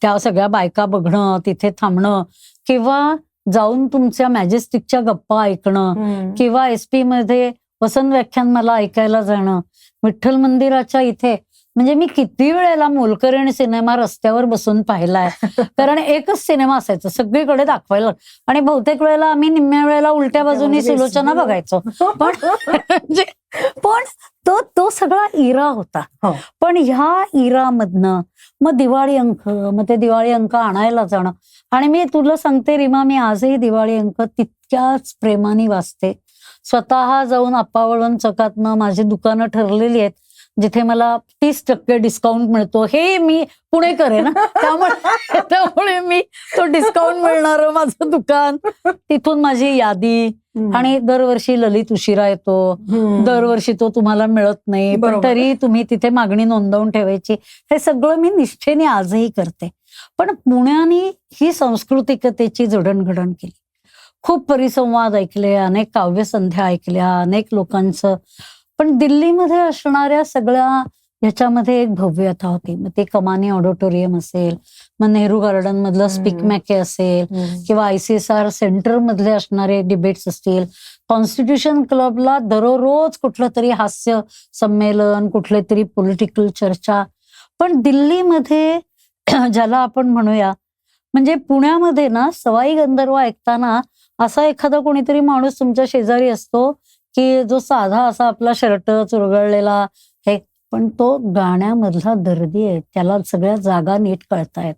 त्या सगळ्या बायका बघणं, तिथे थांबणं किंवा जाऊन तुमच्या मॅजेस्टिकच्या गप्पा ऐकणं किंवा SP मध्ये वसंत व्याख्यान मला ऐकायला जाणं, विठ्ठल मंदिराच्या इथे म्हणजे मी किती वेळेला मोलकरीण सिनेमा रस्त्यावर बसून पाहिलाय. कारण एकच सिनेमा असायचा सगळीकडे दाखवायला आणि बहुतेक वेळेला आम्ही निम्म्या वेळेला उलट्या बाजूनी सुलोचना बघायचो. पण तो सगळा इरा होता. पण ह्या इरामधनं मग दिवाळी अंक, मग ते दिवाळी अंक आणायला जाणं. आणि मी तुला सांगते रीमा, मी आजही दिवाळी अंक तितक्याच प्रेमाने वाचते. स्वतः जाऊन आप्पावळवण चौकातनं माझी दुकानं ठरलेली आहेत जिथे मला 30% डिस्काउंट मिळतो. हे मी पुणेकर आहे ना, त्यामुळे मी तो डिस्काउंट मिळणार माझं दुकान, तिथून माझी यादी. आणि दरवर्षी ललित उशिरा येतो, दरवर्षी तो तुम्हाला मिळत नाही, पण तरी तुम्ही तिथे मागणी नोंदवून ठेवायची. हे सगळं मी निष्ठेने आजही करते. पण पुण्याने ही सांस्कृतिकतेची जडणघडण केली. खूप परिसंवाद ऐकले, अनेक काव्यसंध्या ऐकल्या, अनेक लोकांचं. पण दिल्लीमध्ये असणाऱ्या सगळ्या ह्याच्यामध्ये एक भव्यता होती. मग ते कमानी ऑडिटोरियम असेल, मग नेहरू गार्डन मधलं स्पीक मॅके असेल किंवा ICSR सेंटर मधले असणारे डिबेट्स असतील, कॉन्स्टिट्यूशन क्लबला दररोज कुठलं तरी हास्य संमेलन, कुठले तरी पॉलिटिकल चर्चा. पण दिल्लीमध्ये ज्याला आपण म्हणूया, म्हणजे पुण्यामध्ये ना सवाई गंधर्व ऐकताना असा एखादा कोणीतरी माणूस तुमच्या शेजारी असतो की जो साधा असा आपला शर्ट चुरगळलेला हे, पण तो गाण्यामधला दर्दी आहे, त्याला सगळ्या जागा नीट कळतायत.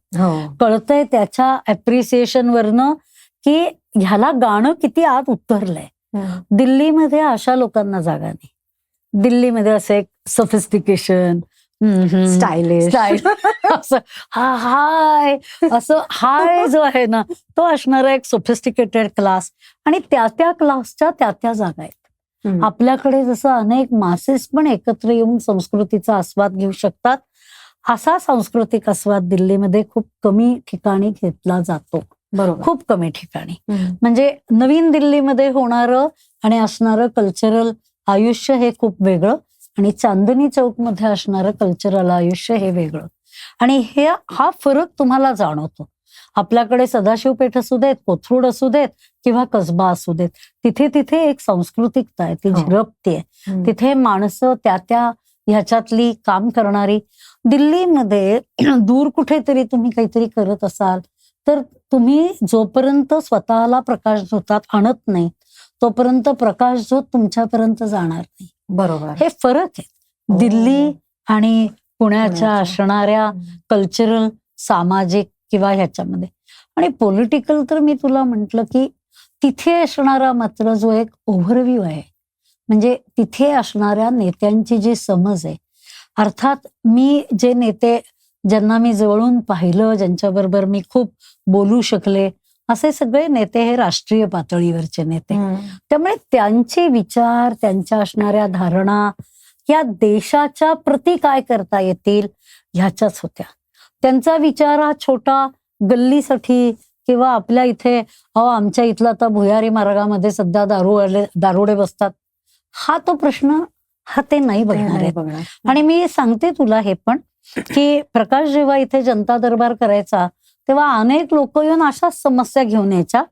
कळतंय त्याच्या अप्रिसिएशन वरनं की ह्याला गाणं किती आत उतरलंय. दिल्लीमध्ये अशा लोकांना जागा नाही. दिल्लीमध्ये असं एक सोफिस्टिकेशन, स्टाईल असं हाय, असं हाय जो आहे ना, तो असणारा एक सोफिस्टिकेटेड क्लास. आणि त्या क्लासच्या त्या जागा आहेत. आपल्याकडे जसं अनेक मासेस पण एकत्र येऊन संस्कृतीचा आस्वाद घेऊ शकतात, असा सांस्कृतिक आस्वाद दिल्लीमध्ये खूप कमी ठिकाणी घेतला जातो. बरोबर, खूप कमी ठिकाणी. म्हणजे नवीन दिल्लीमध्ये होणारं आणि असणारं कल्चरल आयुष्य हे खूप वेगळं आणि चांदणी चौक मध्ये असणारं कल्चरल आयुष्य हे वेगळं. आणि हा फरक तुम्हाला जाणवतो. आपल्याकडे सदाशिव पेठ असू देत, कोथरूड असू देत किंवा कसबा असू देत, तिथे एक सांस्कृतिकता आहे, ती झिरपती आहे. तिथे माणसं त्या ह्याच्यातली काम करणारी. दिल्लीमध्ये दूर कुठेतरी तुम्ही काहीतरी करत असाल तर तुम्ही जोपर्यंत स्वतःला प्रकाशझोतात आणत नाही तोपर्यंत प्रकाशझोत तुमच्यापर्यंत जाणार नाही. बरोबर, हे फरक आहे दिल्ली आणि पुण्याच्या असणाऱ्या कल्चरल, सामाजिक किंवा ह्याच्यामध्ये. आणि पॉलिटिकल तर मी तुला म्हटलं की तिथे असणारा मात्र जो एक ओव्हरव्ह्यू आहे, म्हणजे तिथे असणाऱ्या नेत्यांची जी समज आहे. अर्थात मी जे नेते ज्यांना मी जवळून पाहिलं, ज्यांच्याबरोबर मी खूप बोलू शकले, असे सगळे नेते हे राष्ट्रीय पातळीवरचे नेते. त्यामुळे त्यांचे विचार, त्यांच्या असणाऱ्या धारणा या देशाच्या प्रती काय करता येतील ह्याच्याच होत्या. त्यांचा विचार हा छोटा गल्लीसाठी किंवा आपल्या इथे आमच्या इथला आता भुयारी मार्गामध्ये सध्या दारुडे बसतात, हा तो प्रश्न ते नाही बघणार आहे. आणि मी सांगते तुला हे पण की प्रकाश जेव्हा इथे जनता दरबार करायचा तेव्हा अनेक लोक येऊन अशाच समस्या घेऊन यायच्या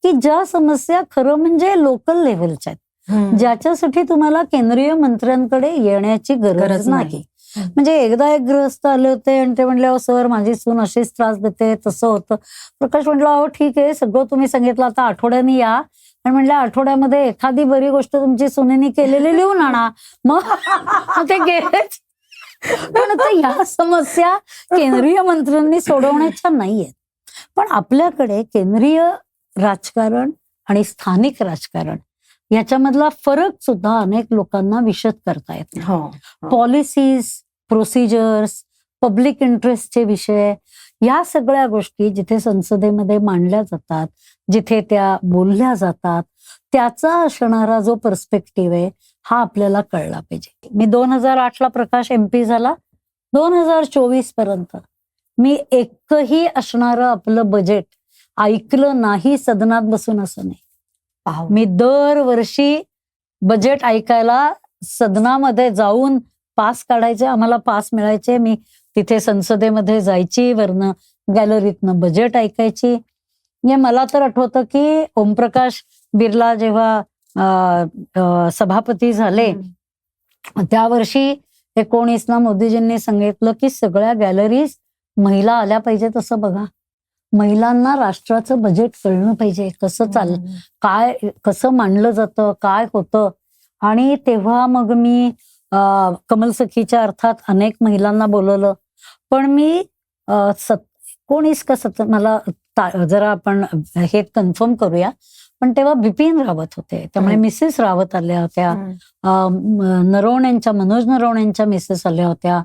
की ज्या समस्या खरं म्हणजे लोकल लेव्हलच्या आहेत, ज्याच्यासाठी तुम्हाला केंद्रीय मंत्र्यांकडे येण्याची गरज नाही. म्हणजे एकदा एक गृहस्थ आले होते आणि ते म्हणले, अहो सर माझी सून अशीच त्रास देते, तसं होतं. प्रकाश म्हटलं, अहो ठीक आहे, सगळं तुम्ही सांगितलं, आता आठवड्यानी या आणि म्हणलं आठवड्यामध्ये एखादी बरी गोष्ट तुमची सुनेनी केलेली लिहून आणा. मग ते गेलेच. पण आता या समस्या केंद्रीय मंत्र्यांनी सोडवण्याच्या नाहीयेत. पण आपल्याकडे केंद्रीय राजकारण आणि स्थानिक राजकारण याच्यामधला फरक सुद्धा अनेक लोकांना विशद करता येत नाही. पॉलिसीज, प्रोसिजर्स, पब्लिक इंटरेस्टचे विषय, या सगळ्या गोष्टी जिथे संसदेमध्ये मांडल्या जातात, जिथे त्या बोलल्या जातात, त्याचा असणारा जो पर्स्पेक्टिव्ह आहे हा आपल्याला कळला पाहिजे. मी 2008ला प्रकाश MP झाला. 2024 पर्यंत मी एकही असणारं आपलं बजेट ऐकलं नाही सदनात बसून, असं नाही. मी दरवर्षी बजेट ऐकायला सदनामध्ये जाऊन पास काढायचे, आम्हाला पास मिळायचे. मी तिथे संसदेमध्ये जायची, वरनं गॅलरीतनं बजेट ऐकायची. म्हणजे मला तर आठवतं की ओमप्रकाश बिर्ला जेव्हा सभापती झाले त्या वर्षी 19ला मोदीजींनी सांगितलं की सगळ्या गॅलरीज महिला आल्या पाहिजेत. असं बघा, महिलांना राष्ट्राचं बजेट कळलं पाहिजे, कसं काय कसं मांडलं जातं, काय होतं. आणि तेव्हा मग मी कमल सखीच्या अर्थात अनेक महिलांना बोलवलं. पण मी 19 का 17, मला जरा आपण हे कन्फर्म करूया, पण तेव्हा बिपिन रावत होते, त्यामुळे मिसेस रावत आल्या होत्या, मनोज नरवणेंच्या मिसेस आल्या होत्या.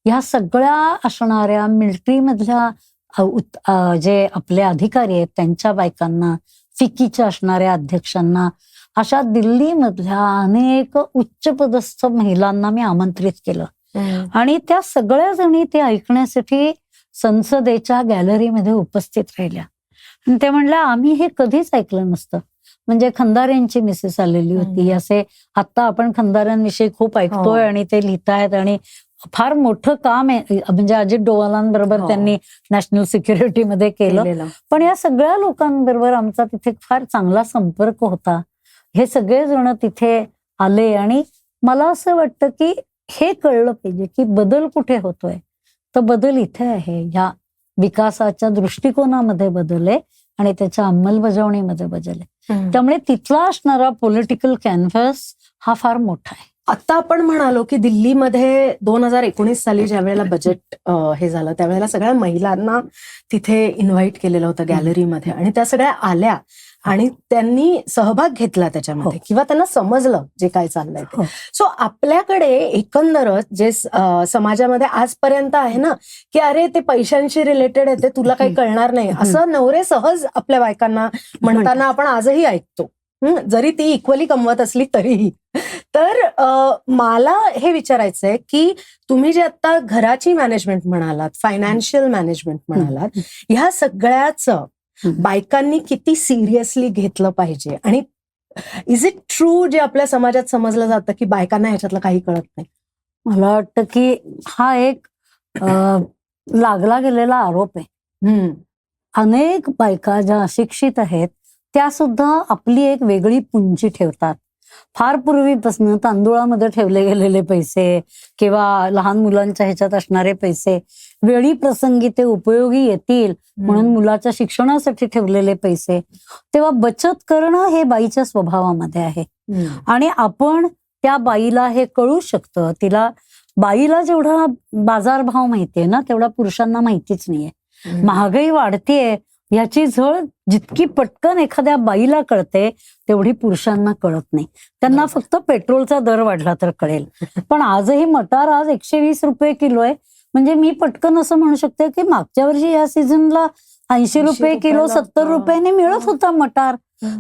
ह्या सगळ्या असणाऱ्या मिलिटरी मधल्या जे आपले अधिकारी आहेत त्यांच्या बायकांना, फिकीच्या असणाऱ्या अध्यक्षांना, अशा दिल्लीमधल्या अनेक उच्चपदस्थ महिलांना मी आमंत्रित केलं. आणि त्या सगळ्या जणी ते ऐकण्यासाठी संसदेच्या गॅलरीमध्ये उपस्थित राहिल्या. आणि ते म्हणल्या, आम्ही हे कधीच ऐकलं नसतं. म्हणजे खंदाऱ्यांची मिसेस आलेली होती. असे आता आपण खंदाऱ्यांविषयी खूप ऐकतोय आणि ते लिहितायत आणि फार मोठं काम आहे. म्हणजे अजित डोवालांबरोबर त्यांनी नॅशनल सिक्युरिटीमध्ये केलं. पण या सगळ्या लोकांबरोबर आमचा तिथे फार चांगला संपर्क होता. हे सगळे जण तिथे आले आणि मला असं वाटतं की हे कळलं पाहिजे की बदल कुठे होतोय, तर बदल इथे आहे. ह्या विकासाच्या दृष्टिकोनामध्ये बदल आहे आणि त्याच्या अंमलबजावणीमध्ये बदल आहे. त्यामुळे तिथला असणारा पॉलिटिकल कॅनव्हास हा फार मोठा आहे. आता आपण म्हणालो की दिल्लीमध्ये 2019 साली ज्या वेळेला बजेट हे झालं त्यावेळेला सगळ्या महिलांना तिथे इन्व्हाइट केलेलं होतं गॅलरीमध्ये आणि त्या सगळ्या आल्या आणि त्यांनी सहभाग घेतला त्याच्यामध्ये किंवा त्यांना समजलं जे काय चाललंय ते. सो आपल्याकडे एकंदरच जे समाजामध्ये आजपर्यंत आहे ना की अरे ते पैशांशी रिलेटेड आहे, ते तुला काही कळणार नाही, असं नवरे सहज आपल्या बायकांना म्हणताना आपण आजही ऐकतो, जरी ती इक्वली कमवत असली तरीही. तर मला हे विचारायचंय की तुम्ही जे आता घराची मॅनेजमेंट म्हणालात, फायनान्शियल मॅनेजमेंट म्हणालात, ह्या सगळ्याचं बायकांनी किती सिरियसली घेतलं पाहिजे आणि इज इट ट्रू जे आपल्या समाजात समजलं जातं की बायकांना ह्याच्यातलं काही कळत नाही? मला वाटतं की हा एक लागला गेलेला आरोप आहे. अनेक बायका ज्या अशिक्षित आहेत त्या सुद्धा आपली एक वेगळी पुंजी ठेवतात. फार पूर्वीपासून तांदुळामध्ये ठेवले गेलेले पैसे किंवा लहान मुलांच्या ह्याच्यात असणारे पैसे वेळी प्रसंगी ते उपयोगी येतील म्हणून मुलाच्या शिक्षणासाठी ठेवलेले पैसे, तेव्हा बचत करणं हे बाईच्या स्वभावामध्ये आहे. आणि आपण त्या बाईला हे कळू शकतं. बाईला जेवढा बाजारभाव माहितीये ना तेवढा पुरुषांना माहितीच नाहीये. महागाई वाढतेय याची झळ जितकी पटकन एखाद्या बाईला कळते तेवढी पुरुषांना कळत नाही. त्यांना फक्त पेट्रोलचा दर वाढला तर कळेल. पण आजही मटार आज 120 रुपये किलो आहे. म्हणजे मी पटकन असं म्हणू शकते की मागच्या वर्षी या सीझनला 80 रुपये किलो 70 रुपयाने मिळत होता मटार.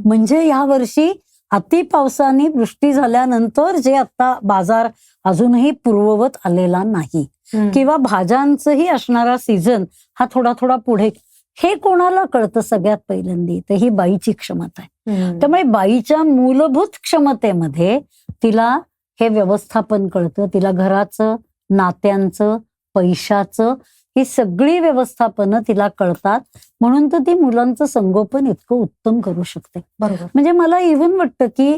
म्हणजे या वर्षी अति पावसाने वृष्टी झाल्यानंतर जे आता बाजार अजूनही पूर्ववत आलेला नाही किंवा भाज्यांचंही असणारा सीझन हा थोडा थोडा पुढे, हे कोणाला कळतं सगळ्यात पहिल्यांदी, तर ही बाईची क्षमता आहे. त्यामुळे बाईच्या मूलभूत क्षमतेमध्ये तिला हे व्यवस्थापन कळतं. तिला घराचं, नात्यांचं, पैशाचं ही सगळी व्यवस्थापनं तिला कळतात. म्हणून तर ती मुलांचं संगोपन इतकं उत्तम करू शकते. बरोबर. म्हणजे मला इव्हन वाटतं की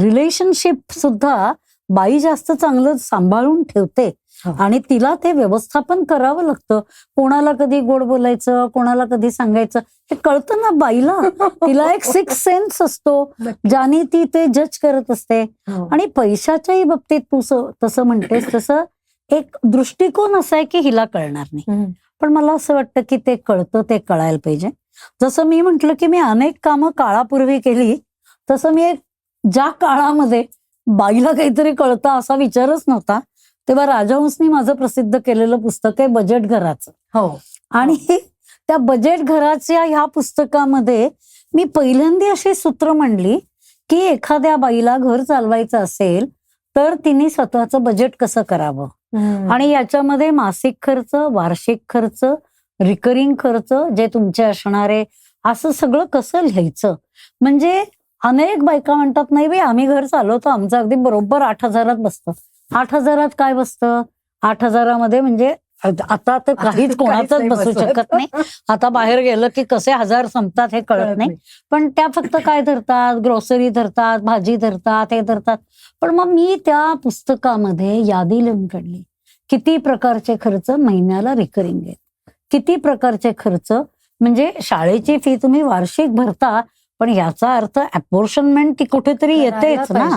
रिलेशनशिप सुद्धा बाई जास्त चांगलं सांभाळून ठेवते आणि तिला ते व्यवस्थापन करावं लागतं. कोणाला कधी गोड बोलायचं, कोणाला कधी सांगायचं हे कळतं ना बाईला. तिला एक सिक्स सेन्स असतो ज्याने ती ते जज करत असते. आणि पैशाच्याही बाबतीत तू तसं म्हणतेस तसं एक दृष्टिकोन असा आहे की हिला कळणार नाही. पण मला असं वाटतं की ते कळतं, ते कळायला पाहिजे. जसं मी म्हंटल की मी अनेक कामं काळापूर्वी केली, तसं मी ज्या काळामध्ये बाईला काहीतरी कळतं असा विचारच नव्हता, तेव्हा राजहंसनी माझं प्रसिद्ध केलेलं पुस्तक आहे बजेट घराचं. आणि त्या बजेट घराच्या ह्या पुस्तकामध्ये मी पहिल्यांदा अशी सूत्र म्हणली की एखाद्या बाईला घर चालवायचं असेल तर तिने स्वतःचं बजेट कसं करावं. आणि याच्यामध्ये मासिक खर्च, वार्षिक खर्च, रिकरिंग खर्च जे तुमचे असणारे असं सगळं कसं लिहायचं. म्हणजे अनेक बायका म्हणतात नाही बाई आम्ही घर चालवतो, आमचं अगदी बरोबर 8,000 बसतं. 8,000 काय बसतं? 8,000 म्हणजे आता तर काहीच कोणाचंच बसू शकत नाही. आता बाहेर गेलं की कसे 1000 संपतात हे कळत नाही. पण त्या फक्त काय धरतात, ग्रोसरी धरतात, भाजी धरतात, हे धरतात. पण मग मी त्या पुस्तकामध्ये यादी लिहून काढली. किती प्रकारचे खर्च महिन्याला रिकरिंग आहेत, किती प्रकारचे खर्च म्हणजे शाळेची फी तुम्ही वार्षिक भरता, पण याचा अर्थ अपोर्शनमेंट ती कुठेतरी येतेच ना.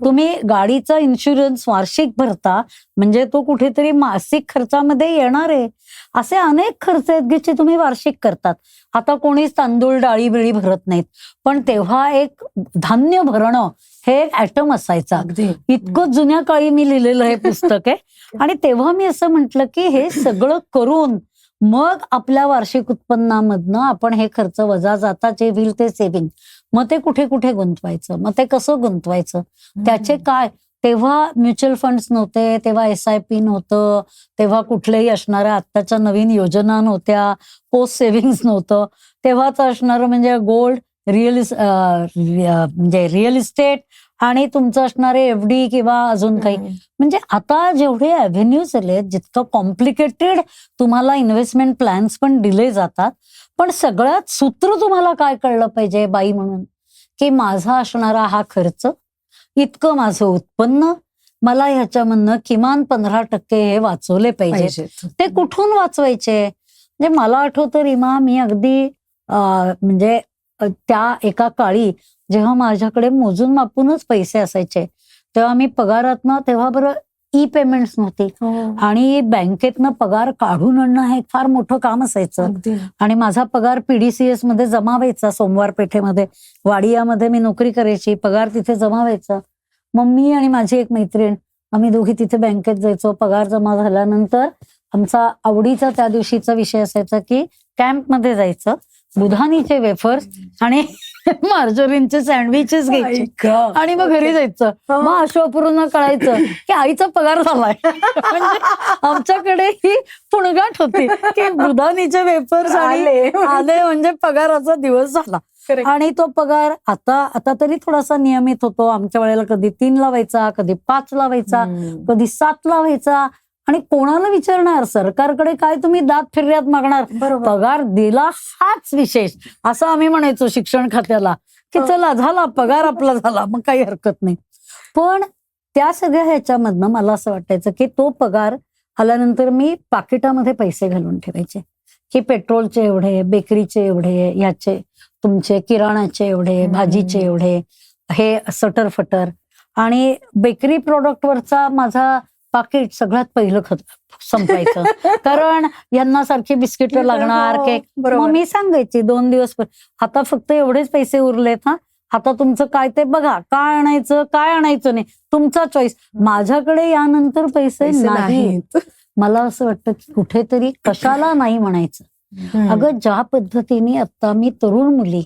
तुम्ही गाडीचा इन्शुरन्स वार्षिक भरता म्हणजे तो कुठेतरी मासिक खर्चामध्ये येणार आहे. असे अनेक खर्च आहेत जे तुम्ही वार्षिक करतात. आता कोणीच तांदूळ डाळी बिळी भरत नाहीत, पण तेव्हा एक धान्य भरणं हे एक ऍटम असायचा. इतकं जुन्या काळी मी लिहिलेलं हे पुस्तक आहे. आणि तेव्हा मी असं म्हटलं की हे सगळं करून मग आपल्या वार्षिक उत्पन्नामधनं आपण हे खर्च वजा जाता जे होईल ते सेव्हिंग, मग ते कुठे कुठे गुंतवायचं, मग ते कसं गुंतवायचं, त्याचे काय. तेव्हा म्युच्युअल फंड्स नव्हते, तेव्हा SIP नव्हतं, तेव्हा कुठल्याही असणाऱ्या आत्ताच्या नवीन योजना नव्हत्या, पोस्ट सेव्हिंग्स नव्हतं. तेव्हाच असणारं म्हणजे गोल्ड, म्हणजे रिअल इस्टेट आणि तुमचं असणारे FD किंवा अजून काही. म्हणजे आता जेवढे अव्हेन्यूज आले, जितकं कॉम्प्लिकेटेड तुम्हाला इन्व्हेस्टमेंट प्लॅन्स पण दिले जातात, पण सगळ्यात सूत्र तुम्हाला काय कळलं पाहिजे बाई म्हणून की माझा असणारा हा खर्च, इतकं माझं उत्पन्न, मला ह्याच्यामधनं किमान 15% हे वाचवले पाहिजे. ते कुठून वाचवायचे. म्हणजे मला आठवतं रीमा, मी अगदी म्हणजे त्या एका काळी जेव्हा माझ्याकडे मोजून मापूनच पैसे असायचे, तेव्हा मी पगारातनं, तेव्हा बरं पेमेंट्स नव्हती आणि बँकेतनं पगार काढून आणणं हे फार मोठं काम असायचं. आणि माझा पगार PDCS मध्ये जमा व्हायचा. सोमवार पेठेमध्ये वाडियामध्ये मी नोकरी करायची, पगार तिथे जमा व्हायचा. मग मी आणि माझी एक मैत्रीण आम्ही दोघी तिथे बँकेत जायचो. पगार जमा झाल्यानंतर आमचा आवडीचा त्या दिवशीचा विषय असायचा की कॅम्पमध्ये जायचं, बुधानीचे वेफर्स आणि मार्जरीनचे सँडविचेस घ्यायचे आणि मग घरी जायचं. मग अशोपूर्ण कळायचं की आईचा पगार झालाय. म्हणजे आमच्याकडे ही पुणगाट होती की बुधानीचे वेफर्स आले म्हणजे पगाराचा दिवस झाला. आणि तो पगार आता तरी थोडासा नियमित होतो. आमच्या वेळेला कधी 3 ला व्हायचा, कधी 5 ला व्हायचा, कधी 7 ला व्हायचा. आणि कोणाला विचारणार, सरकारकडे काय तुम्ही दात फिर्याद मागणार. पगार दिला हाच विशेष असं आम्ही म्हणायचो शिक्षण खात्याला की चला झाला पगार आपला झाला, मग काही हरकत नाही. पण त्या सगळ्या ह्याच्यामधनं मला असं वाटायचं की तो पगार आल्यानंतर मी पाकिटामध्ये पैसे घालून ठेवायचे की पेट्रोलचे एवढे, बेकरीचे एवढे, ह्याचे तुमचे किराणाचे एवढे, भाजीचे एवढे, हे सटर फटर. आणि बेकरी प्रोडक्टवरचा माझा पाकिट सगळ्यात पहिलं संपायचं. कारण यांना सारखी बिस्किट लागणार, केक. मग मी सांगायची 2 दिवस, आता फक्त एवढेच पैसे उरलेत, हा आता तुमचं काय ते बघा, काय आणायचं काय आणायचं नाही तुमचा चॉईस, माझ्याकडे यानंतर पैसे नाहीत. मला असं वाटतं की कुठेतरी कशाला नाही म्हणायचं. अगं ज्या पद्धतीने आता मी तरुण मुली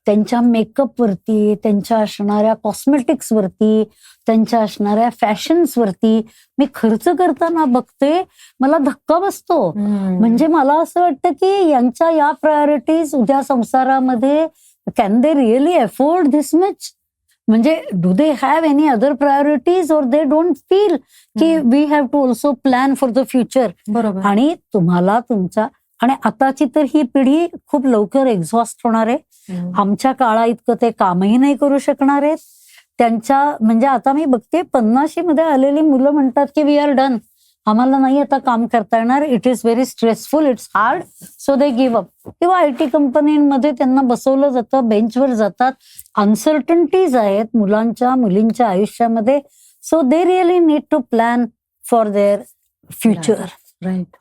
त्यांच्या मेकअप वरती, त्यांच्या असणाऱ्या कॉस्मेटिक्स वरती, त्यांच्या असणाऱ्या फॅशन्स वरती मी खर्च करताना बघते, मला धक्का बसतो. म्हणजे मला असं वाटतं की यांच्या या प्रायोरिटीज उद्या संसारामध्ये can they really afford this much. म्हणजे do they have any other priorities or they don't feel की we have to also plan for the future. बरोबर. आणि तुम्हाला तुमच्या, आणि आताची तर ही पिढी खूप लवकर एक्झॉस्ट होणार आहे. आमच्या काळा इतकं ते कामही नाही करू शकणार आहेत. त्यांच्या म्हणजे आता मी बघते 50मध्ये आलेली मुलं म्हणतात की वी आर डन, आम्हाला नाही आता काम करता येणार, it is very stressful, it's hard, so they give up. किंवा IT कंपनीमध्ये त्यांना बसवलं जातं, बेंचवर जातात, अनसर्टन्टीज आहेत मुलींच्या आयुष्यामध्ये, so they really need to plan for their future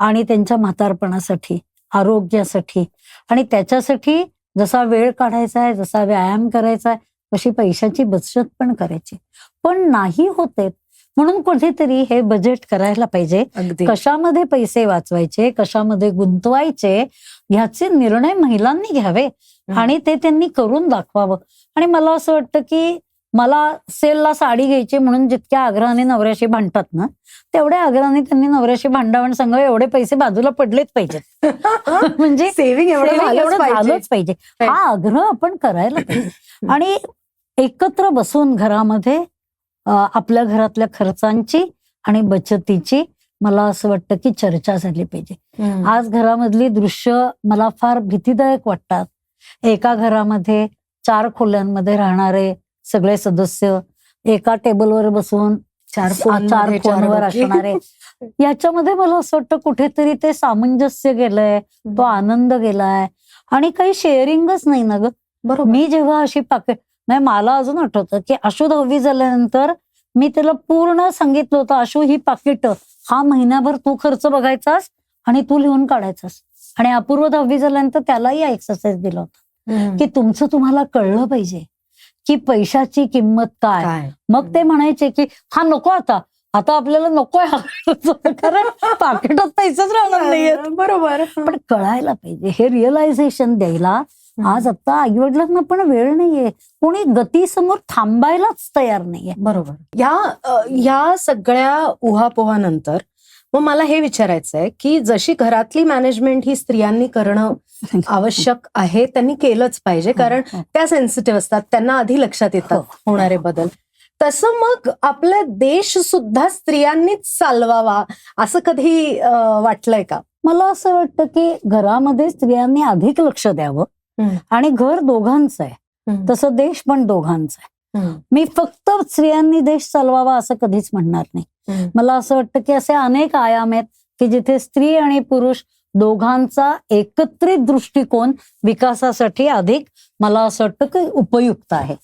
आणि त्यांच्या म्हातारपणासाठी, आरोग्यासाठी. आणि त्याच्यासाठी जसा वेळ काढायचा आहे, जसा व्यायाम करायचा आहे, तशी पैशाची बचत पण करायची. पण नाही होते म्हणून कुठेतरी हे बजेट करायला पाहिजे. कशामध्ये पैसे वाचवायचे, कशामध्ये गुंतवायचे, ह्याचे निर्णय महिलांनी घ्यावे आणि ते त्यांनी करून दाखवावं. आणि मला असं वाटतं की मला सेलला साडी घ्यायची म्हणून जितक्या आग्रहाने नवऱ्याशी भांडतात ना, तेवढ्या आग्रहाने त्यांनी नवऱ्याशी भांडावं आणि सांगावं एवढे पैसे बाजूला पडलेच पाहिजेत. म्हणजे सेव्हिंग एवढं झालंच पाहिजे, हा आग्रह आपण करायला पाहिजे. आणि एकत्र बसून घरामध्ये आपल्या घरातल्या खर्चांची आणि बचतीची मला असं वाटतं की चर्चा झाली पाहिजे. आज घरामधली दृश्य मला फार भीतीदायक वाटतात. एका घरामध्ये 4 खोल्यांमध्ये राहणारे सगळे सदस्य एका टेबलवर बसून 4 फोनवर असणारे, याच्यामध्ये मला असं वाटतं कुठेतरी ते सामंजस्य गेलंय, तो आनंद गेलाय आणि काही शेअरिंगच नाही ना ग. बरोबर. मी जेव्हा अशी म्हणजे मला अजून आठवतं की आशू 10वी झाल्यानंतर मी त्याला पूर्ण सांगितलं होतं, आशू ही पाकिट हा महिन्याभर तू खर्च बघायचास आणि तू लिहून काढायचास. आणि अपूर्व 10वी झाल्यानंतर त्यालाही एक्सरसाइज दिला होता की तुमचं तुम्हाला कळलं पाहिजे की पैशाची किंमत काय. मग ते म्हणायचे की हा नको आता आपल्याला नकोय, कारण पाकिटात पैसेच राहणार नाहीये. बरोबर. पण कळायला पाहिजे, हे रिअलायझेशन द्यायला आज आता आईवडिलांना पण वेळ नाहीये, कोणी गतीसमोर थांबायलाच तयार नाहीये. बरोबर. या सगळ्या उहापोहानंतर मग मला हे विचारायचं आहे की जशी घरातली मॅनेजमेंट ही स्त्रियांनी करणं आवश्यक आहे, त्यांनी केलंच पाहिजे, कारण त्या सेन्सिटिव्ह असतात, त्यांना आधी लक्षात येतात होणारे बदल. तसं मग आपला देश सुद्धा स्त्रियांनीच चालवावा असं कधी वाटलंय का? मला असं वाटतं की घरामध्ये स्त्रियांनी अधिक लक्ष द्यावं. आणि घर दोघांचं आहे, तसं देश पण दोघांचा आहे. मी फक्त स्त्रियांनी देश चालवावा असं कधीच म्हणणार नाही. मला असं वाटतं की असे अनेक आयाम आहेत की जिथे स्त्री आणि पुरुष दोघांचा एकत्रित दृष्टिकोन विकासासाठी अधिक मला असं वाटतं की उपयुक्त आहे.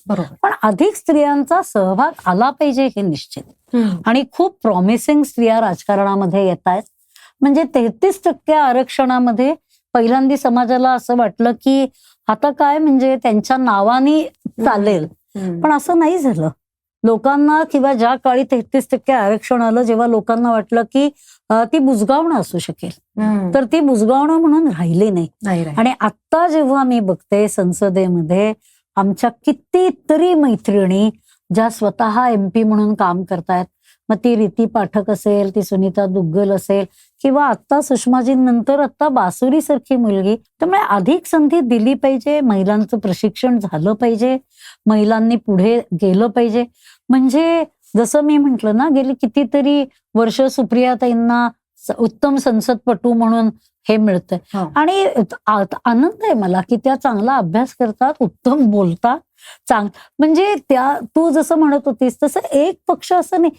पण अधिक स्त्रियांचा सहभाग आला पाहिजे हे निश्चित. आणि खूप प्रॉमिसिंग स्त्रिया राजकारणामध्ये येत आहेत. म्हणजे 33% आरक्षणामध्ये पहिल्यांदा समाजाला असं वाटलं की आता काय म्हणजे त्यांच्या नावाने चालेल, पण असं नाही झालं. लोकांना किंवा ज्या काळी 33% आरक्षण आलं, जेव्हा लोकांना वाटलं की ती बुजगावणं असू शकेल, तर ती बुजगावणं म्हणून राहिली नाही. आणि आता जेव्हा मी बघते संसदेमध्ये आमच्या कितीतरी मैत्रिणी ज्या स्वतः MP म्हणून काम करतायत, मग ती रीती पाठक असेल, ती सुनीता दुग्गल असेल, किंवा आता सुषमाजींनंतर आता बासुरी सारखी मुलगी. त्यामुळे अधिक संधी दिली पाहिजे, महिलांचं प्रशिक्षण झालं पाहिजे, महिलांनी पुढे गेलं पाहिजे. म्हणजे जसं मी म्हंटल ना, गेली कितीतरी वर्ष सुप्रियाताईंना उत्तम संसदपटू म्हणून हे मिळतंय. आणि आनंद आहे मला की त्या चांगला अभ्यास करतात, उत्तम बोलतात, म्हणजे त्या तू जसं म्हणत होतीस तसं एक पक्ष असं नाही,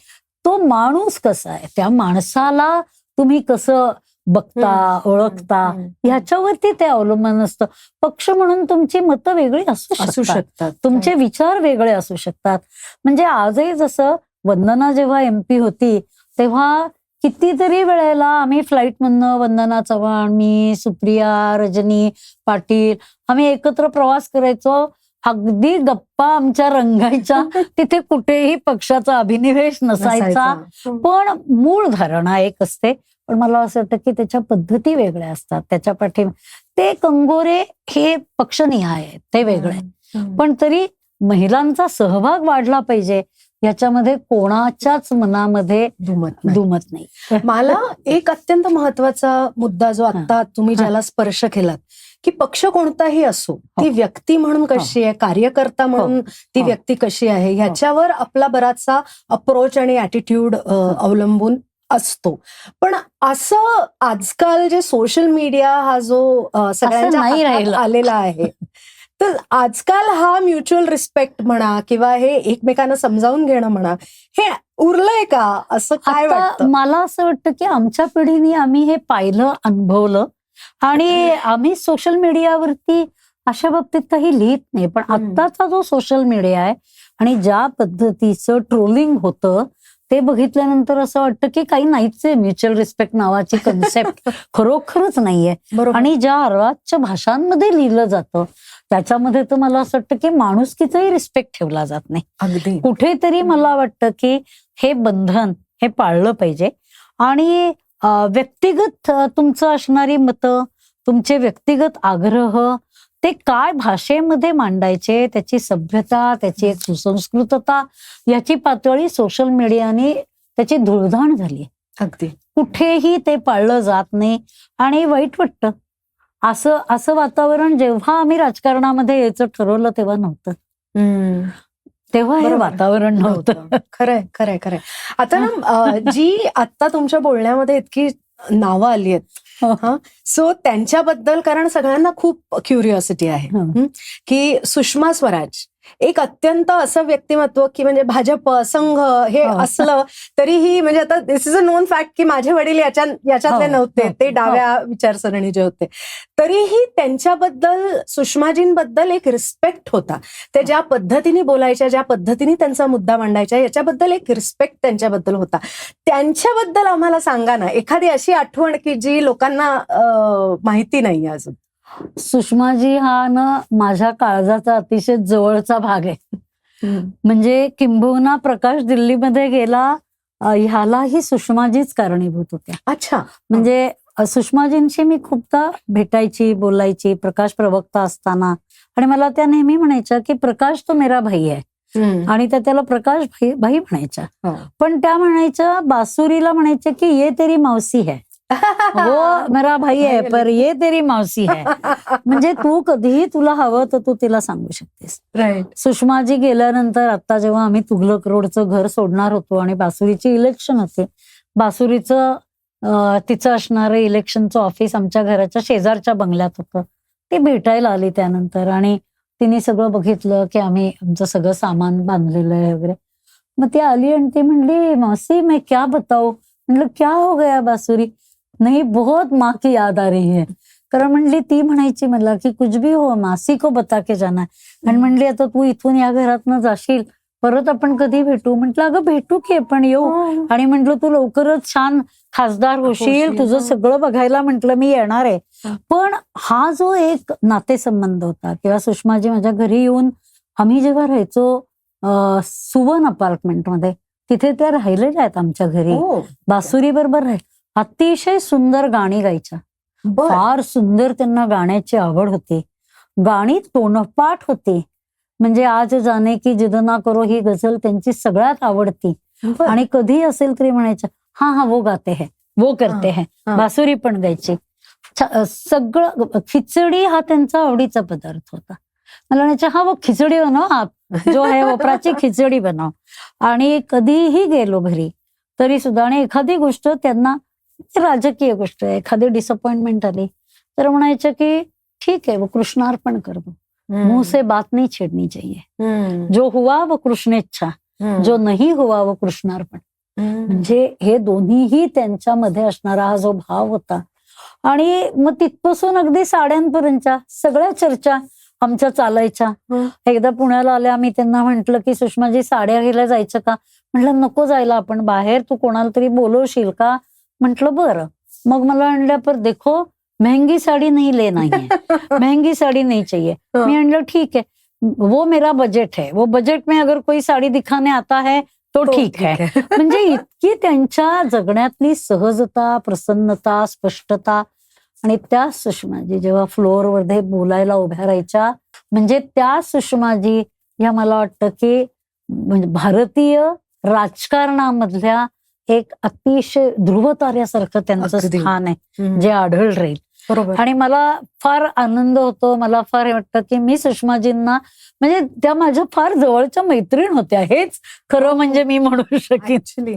तो माणूस कसा आहे, त्या माणसाला तुम्ही कसं बघता, ओळखता, ह्याच्यावरती ते अवलंबून असतं. पक्ष म्हणून तुमची मतं वेगळी असू शकतात, तुमचे विचार वेगळे असू शकतात. म्हणजे आजही जसं वंदना जेव्हा MP होती तेव्हा कितीतरी वेळेला आम्ही फ्लाईटमधनं, वंदना चव्हाण, मी, सुप्रिया, रजनी पाटील, आम्ही एकत्र प्रवास करायचो. अगदी गप्पा आमच्या रंगायच्या, तिथे कुठेही पक्षाचा अभिनिवेश नसायचा. पण मूळ धारणा एक असते. पण मला असं वाटतं की त्याच्या पद्धती वेगळ्या असतात. त्याच्या पाठी ते कंगोरे हे पक्षनिहाय आहेत, ते वेगळे. पण तरी महिलांचा सहभाग वाढला पाहिजे, याच्यामध्ये कोणाच्याच मनामध्ये दुमत नाही. मला एक अत्यंत महत्वाचा मुद्दा जो आता तुम्ही ज्याला स्पर्श केलात, की पक्ष कोणताही असो, ती व्यक्ती म्हणून कशी आहे, कार्यकर्ता म्हणून ती व्यक्ती कशी आहे, ह्याच्यावर आपला बराचसा अप्रोच आणि ऍटिट्यूड अवलंबून असतो. पण असं आजकाल जे सोशल मीडिया हा जो सगळ्यांच्या हातात आलेला आहे, तर आजकाल हा म्युच्युअल रिस्पेक्ट म्हणा किंवा हे एकमेकांना समजावून घेणं म्हणा, हे उरलंय का, असं काय आता वाटतं? मला असं वाटतं की आमच्या पिढीने आम्ही हे पाहिलं, अनुभवलं, आणि आम्ही सोशल मीडियावरती अशा बाबतीत काही लिहित नाही. पण आत्ताचा जो सोशल मीडिया आहे आणि ज्या पद्धतीचं ट्रोलिंग होतं ते बघितल्यानंतर असं वाटतं की काही नाहीच आहे. म्युच्युअल रिस्पेक्ट नावाची कन्सेप्ट खरोखरच नाहीये. बरोबर. आणि ज्या अर्वाच्य भाषांमध्ये लिहिलं जातं त्याच्यामध्ये तर मला असं वाटतं की माणुसकीचाही रिस्पेक्ट ठेवला जात नाही. अगदी. कुठेतरी मला वाटतं की हे बंधन हे पाळलं पाहिजे. आणि व्यक्तिगत तुमचं असणारी मतं, तुमचे व्यक्तिगत आग्रह ते काय भाषेमध्ये मांडायचे, त्याची सभ्यता, त्याची एक सुसंस्कृतता, याची पातळी सोशल मीडियाने त्याची धुळधाण झाली. अगदी. कुठेही ते पाळलं जात नाही आणि वाईट वाटतं. असं वातावरण जेव्हा आम्ही राजकारणामध्ये यायचं ठरवलं तेव्हा नव्हतं. तेव्हा हे बरोबर. वातावरण नव्हतं. खरंय खरंय खरंय. आता ना जी आता तुमच्या बोलण्यामध्ये इतकी नावं आली आहेत, सो त्यांच्याबद्दल, कारण सगळ्यांना खूप क्युरिओसिटी आहे की सुषमा स्वराज एक अत्यंत असं व्यक्तिमत्व की म्हणजे भाजप संघ हे असलं तरीही, म्हणजे आता दिस इज अ नोन फॅक्ट की माझे वडील याच्यातले नव्हते, ते डाव्या विचारसरणीचे होते, तरीही त्यांच्याबद्दल, सुषमाजींबद्दल एक रिस्पेक्ट होता. ते ज्या पद्धतीने बोलायच्या, ज्या पद्धतीने त्यांचा मुद्दा मांडायच्या, याच्याबद्दल एक रिस्पेक्ट त्यांच्याबद्दल होता. त्यांच्याबद्दल आम्हाला सांगा ना एखादी अशी आठवण की जी लोकांना माहिती नाही अजून. सुषमाजी हा ना माझ्या काळजाचा अतिशय जवळचा भाग आहे. म्हणजे किंबहुना प्रकाश दिल्लीमध्ये गेला ह्यालाही सुषमाजीच कारणीभूत होत्या. अच्छा. म्हणजे सुषमाजींशी मी खूपदा भेटायची, बोलायची प्रकाश प्रवक्ता असताना, आणि मला त्या नेहमी म्हणायच्या की प्रकाश तो मेरा भाई आहे, आणि त्या त्याला प्रकाश भाई म्हणायच्या. पण त्या म्हणायच्या, बासुरीला म्हणायच्या की ये तेरी मावसी है, वो मेरा भाई है पर ये तेरी मावसी है. म्हणजे तू कधीही तुला हवं तर तू तिला सांगू शकतेस. राईट. सुषमाजी गेल्यानंतर आता जेव्हा आम्ही तुघलक रोडचं घर सोडणार होतो आणि बासुरीची इलेक्शन होते, बासुरीचं तिचं असणारं इलेक्शनचं ऑफिस आमच्या घराच्या शेजारच्या बंगल्यात होतं. ती भेटायला आली त्यानंतर, आणि तिने सगळं बघितलं की आम्ही आमचं सगळं सामान बांधलेलं आहे वगैरे. मग ती आली आणि ती म्हणली, मासी मैं क्या बताऊ. म्हणलं क्या हो गया बासुरी. नहीं बहुत माँ की याद आ रही है. कारण म्हणली, ती म्हणायची मला की कुछ भी हो मासी को बता के जाना. आणि म्हणली, आता तू इथून या घरातनं जाशील, परत आपण कधी भेटू. म्हटलं अगं भेटू की, पण येऊ. आणि म्हटलं तू लवकरच छान खासदार होशील, तुझं सगळं बघायला म्हटलं मी येणार आहे. पण हा जो एक नातेसंबंध होता, किंवा सुषमाजी माझ्या घरी येऊन, आम्ही जेव्हा राहायचो सुवन अपार्टमेंटमध्ये, तिथे त्या राहिलेल्या आहेत आमच्या घरी, बासुरी बरोबर राहील. अतिशय सुंदर गाणी गायच्या, फार सुंदर त्यांना गाण्याची आवड होती, गाणी तोंडपाठ होती. म्हणजे आज जाने की जिद ना करो ही गझल त्यांची सगळ्यात आवडती. आणि कधी असेल तरी म्हणायच्या, हा वो गाते हैं, वो करते हैं. बासुरी पण गायची. सगळं, खिचडी हा त्यांचा आवडीचा पदार्थ होता. मला म्हणायचं, हा वो खिचडी बनव, आप जो है वो प्राची खिचडी बनव. आणि कधीही गेलो घरी तरी सुद्धा, आणि एखादी गोष्ट त्यांना, राजकीय गोष्ट आहे, एखादी डिसअपॉइंटमेंट आली तर म्हणायचं की ठीक है वो कृष्णार्पण कर दो, मुंह से बात नहीं छेड़नी चाहिए, जो हुआ वो कृष्णेच्छा, जो नहीं हुआ वो कृष्णार्पण. म्हणजे हे दोन्हीही त्यांच्यामध्ये असणारा हा जो भाव होता. आणि मग तिथपासून अगदी साड्यांपर्यंतच्या सगळ्या चर्चा आमच्या चालायच्या. एकदा पुण्याला आल्या, आम्ही त्यांना म्हंटल की सुषमाजी साड्या घ्यायला जायचं का. म्हटलं नको जायला आपण बाहेर, तू कोणाला तरी बोलवशील का. म्हटलं बरं. मग मला म्हणलं, पर देखो महंगी साड़ी नहीं लेना है, महंगी साड़ी नहीं चाहिए. मी म्हणलं ठीक है, वो मेरा बजेट है, वो बजेट में अगर कोई साड़ी दिखाने आता है तो ठीक है. म्हणजे इतकी त्यांच्या जगण्यातली सहजता, प्रसन्नता, स्पष्टता. आणि त्या सुषमाजी जेव्हा फ्लोअरमध्ये बोलायला उभ्या राहायच्या, म्हणजे त्या सुषमाजी या मला वाटतं की म्हणजे भारतीय राजकारणामधल्या एक अतिशय ध्रुवतार्यासारखं त्यांचं स्थान आहे, जे आढळ राहील. बरोबर. आणि मला फार आनंद होतो, मला फार हे वाटतं की मी सुषमाजींना म्हणजे त्या माझ्या फार जवळच्या मैत्रीण होत्या, हेच खरं म्हणजे मी म्हणू शकेन. ऍक्च्युली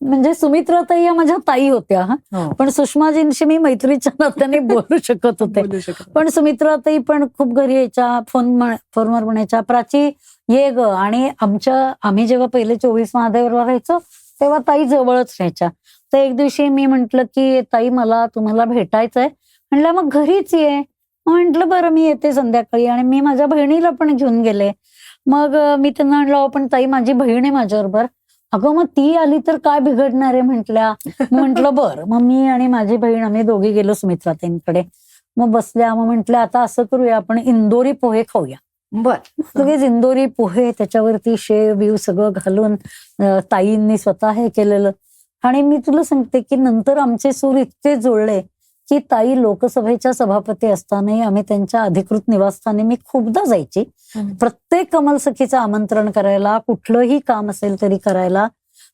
म्हणजे सुमित्राताई या माझ्या ताई होत्या हा, पण सुषमाजींशी मी मैत्रीच्या नात्याने बोलू शकत होते. बोलू शकत. पण सुमित्राताई पण खूप घरी यायच्या, फोनवर म्हणायच्या, प्राची ये ग. आणि आम्ही जेव्हा पहिले 24 महादेवला राहायचो तेव्हा ताई जवळच राहायच्या. तर एक दिवशी मी म्हंटल की ताई मला तुम्हाला भेटायचंय. म्हटलं मग घरीच ये. म्हटलं बरं मी येते संध्याकाळी. आणि मी माझ्या बहिणीला पण घेऊन गेले. मग मी त्यांना म्हटलं पण ताई माझी बहीण आहे माझ्याबरोबर. अगं मग ती आली तर काय बिघडणार आहे म्हटल्या. म्हटलं बरं. मग मी आणि माझी बहीण आम्ही दोघी गेलो सुमित्राताईंकडे. मग बसल्या. मग म्हटलं आता असं करूया आपण इंदोरी पोहे खाऊया. बर. लगेच इंदोरी पोहे, त्याच्यावरती शेव बिव सगळं घालून ताईंनी स्वतः हे केलेलं. आणि मी तुला सांगते की नंतर आमचे सूर इतके जुळले की ताई लोकसभेच्या सभापती असतानाही आम्ही त्यांच्या अधिकृत निवासस्थानी मी खूपदा जायची. प्रत्येक कमल सखीचं आमंत्रण करायला, कुठलंही काम असेल तरी करायला.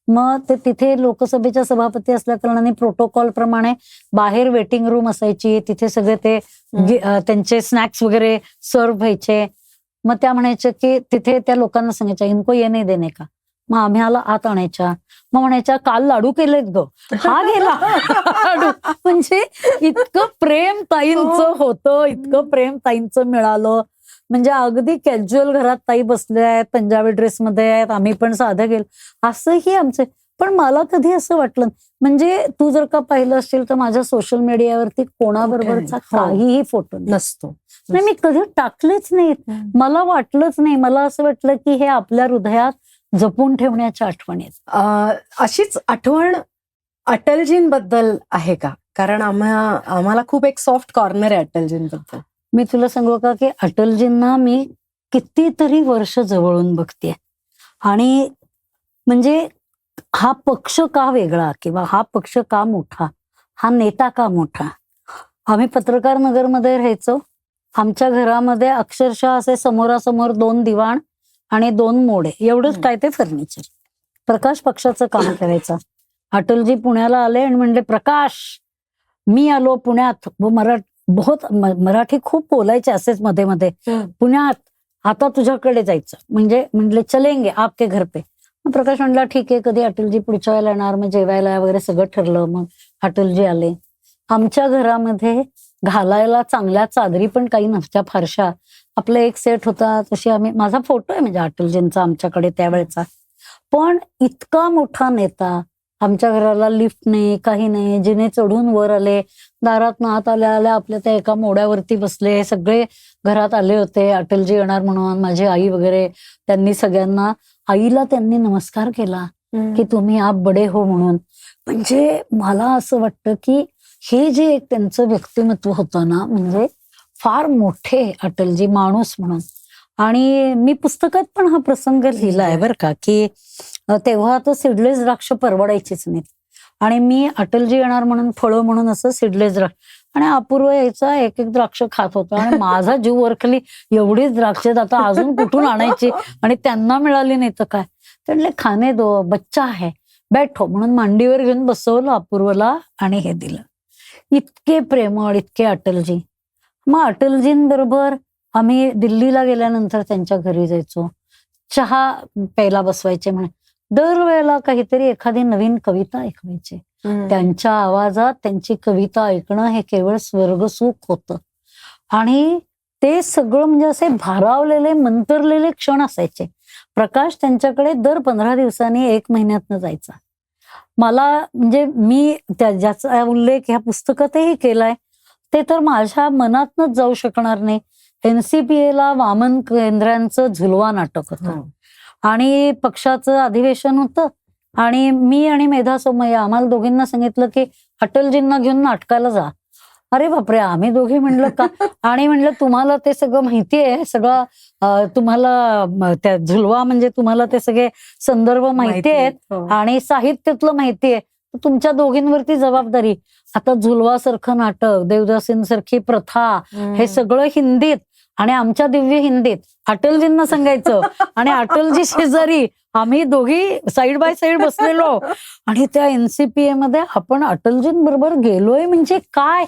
मग ते तिथे लोकसभेच्या सभापती असल्या कारणाने प्रोटोकॉल प्रमाणे बाहेर वेटिंग रूम असायची, तिथे सगळे ते त्यांचे स्नॅक्स वगैरे सर्व व्हायचे. मग त्या म्हणायच्या की तिथे त्या लोकांना सांगायच्या इनको ये नाही देणे का. मग आम्हाला आत आणायच्या. मग म्हणायच्या काल लाडू केलेत ग, हा गेला लाडू. म्हणजे इतकं प्रेम ताईंचं होतं, इतकं प्रेम ताईंचं मिळालं. म्हणजे अगदी कॅज्युअल घरात ताई बसल्या आहेत, पंजाबी ड्रेसमध्ये आहेत, आम्ही पण साधं गेलो असंही आमचे. पण मला कधी असं वाटलं, म्हणजे तू जर का पाहिलं असेल तर माझ्या सोशल मीडियावरती कोणाबरोबरचा काहीही फोटो नसतो. नाही, मी कधी टाकलेच नाहीत. मला वाटलंच नाही. मला असं वाटलं की हे आपल्या हृदयात जपून ठेवण्याच्या आठवणी आहेत. अशीच आठवण अटलजींबद्दल आहे का? कारण आम्हाला खूप एक सॉफ्ट कॉर्नर आहे अटलजींबद्दल. मी तुला सांगू का की अटलजींना मी कितीतरी वर्ष जवळून बघते. आणि म्हणजे हा पक्ष का वेगळा किंवा हा पक्ष का मोठा, हा नेता का मोठा. आम्ही पत्रकार नगरमध्ये राहायचो. आमच्या घरामध्ये अक्षरशः असे समोरासमोर 2 दिवाण आणि 2 मोडे एवढंच काय ते फर्निचर. प्रकाश पक्षाचं काम करायचं. अटलजी पुण्याला आले आणि म्हणले प्रकाश मी आलो पुण्यात. मराठी खूप बोलायचे असेच मध्ये मध्ये. पुण्यात आता तुझ्याकडे जायचं. म्हणजे म्हणले चलेंगे आपके घर पे. प्रकाश म्हणला ठीक आहे, कधी अटलजी पुढच्या वेळेला येणार. मग जेवायला वगैरे सगळं ठरलं. मग अटलजी आले. आमच्या घरामध्ये घालायला चांगल्या चादरी पण काही नसत्या फारशा. आपला एक सेट होता. तशी माझा फोटो आहे म्हणजे अटलजींचा आमच्याकडे त्यावेळेचा. पण इतका मोठा नेता, आमच्या घराला लिफ्ट नाही, काही नाही. जिने चढून वर आले, दारात आत आल्या आल्या आपल्या त्या एका मोड्यावरती बसले. सगळे घरात आले होते अटलजी येणार म्हणून. माझी आई वगैरे. त्यांनी सगळ्यांना, आईला त्यांनी नमस्कार केला की तुम्ही आप बडे हो म्हणून. म्हणजे मला असं वाटतं की हे जे एक त्यांचं व्यक्तिमत्व होतं ना, म्हणजे फार मोठे अटलजी माणूस म्हणून. आणि मी पुस्तकात पण हा प्रसंग लिहिला आहे बरं का, की तेव्हा तर सीडलेस द्राक्ष परवडायचीच नाहीत. आणि मी अटलजी येणार म्हणून फळं म्हणून असं सीडलेस द्राक्ष, आणि अपूर्व यायचा एक एक द्राक्ष खात होता. आणि माझा जीव वरखली एवढीच द्राक्ष आता अजून कुठून आणायची, आणि त्यांना मिळाली नाही तर काय. त्यांनी खाणे दो बच्चा आहे बैठो म्हणून मांडीवर घेऊन बसवलं अपूर्वला आणि हे दिलं. इतके प्रेमळ, इतके अटलजी. मग अटलजींबरोबर आम्ही दिल्लीला गेल्यानंतर त्यांच्या घरी जायचो. चहा प्यायला बसवायचे. म्हणे दरवेळेला काहीतरी एखादी नवीन कविता ऐकवायचे. त्यांच्या आवाजात त्यांची कविता ऐकणं हे केवळ स्वर्गसुख होतं. आणि ते सगळं म्हणजे असे भारावलेले मंतरलेले क्षण असायचे. प्रकाश त्यांच्याकडे दर 15 दिवसांनी 1 महिन्यातनं जायचा. मला म्हणजे मी ज्याचा उल्लेख ह्या पुस्तकातही केलाय ते तर माझ्या मनातनच जाऊ शकणार नाही. NCPA वामन केंद्रांचं झुलवा नाटक होतं आणि पक्षाचं अधिवेशन होतं. आणि मी आणि मेधा सोमय्या आम्हाला दोघींना सांगितलं की अटलजींना घेऊन नाटकाला जा. अरे बापरे, आम्ही दोघी म्हणलं का. आणि म्हणलं तुम्हाला ते सगळं माहिती आहे, सगळं तुम्हाला त्या झुलवा म्हणजे तुम्हाला ते सगळे संदर्भ माहिती आहेत आणि साहित्यातलं माहिती आहे, तुमच्या दोघींवरती जबाबदारी. आता झुलवासारखं नाटक, देवदासींसारखी प्रथा, हे सगळं हिंदीत आणि आमच्या दिव्य हिंदीत अटलजींना सांगायचं. आणि अटलजी शेजारी आम्ही दोघी साईड बाय साईड बसलेलो. आणि त्या NCPA मध्ये आपण अटलजींबरोबर गेलोय म्हणजे काय.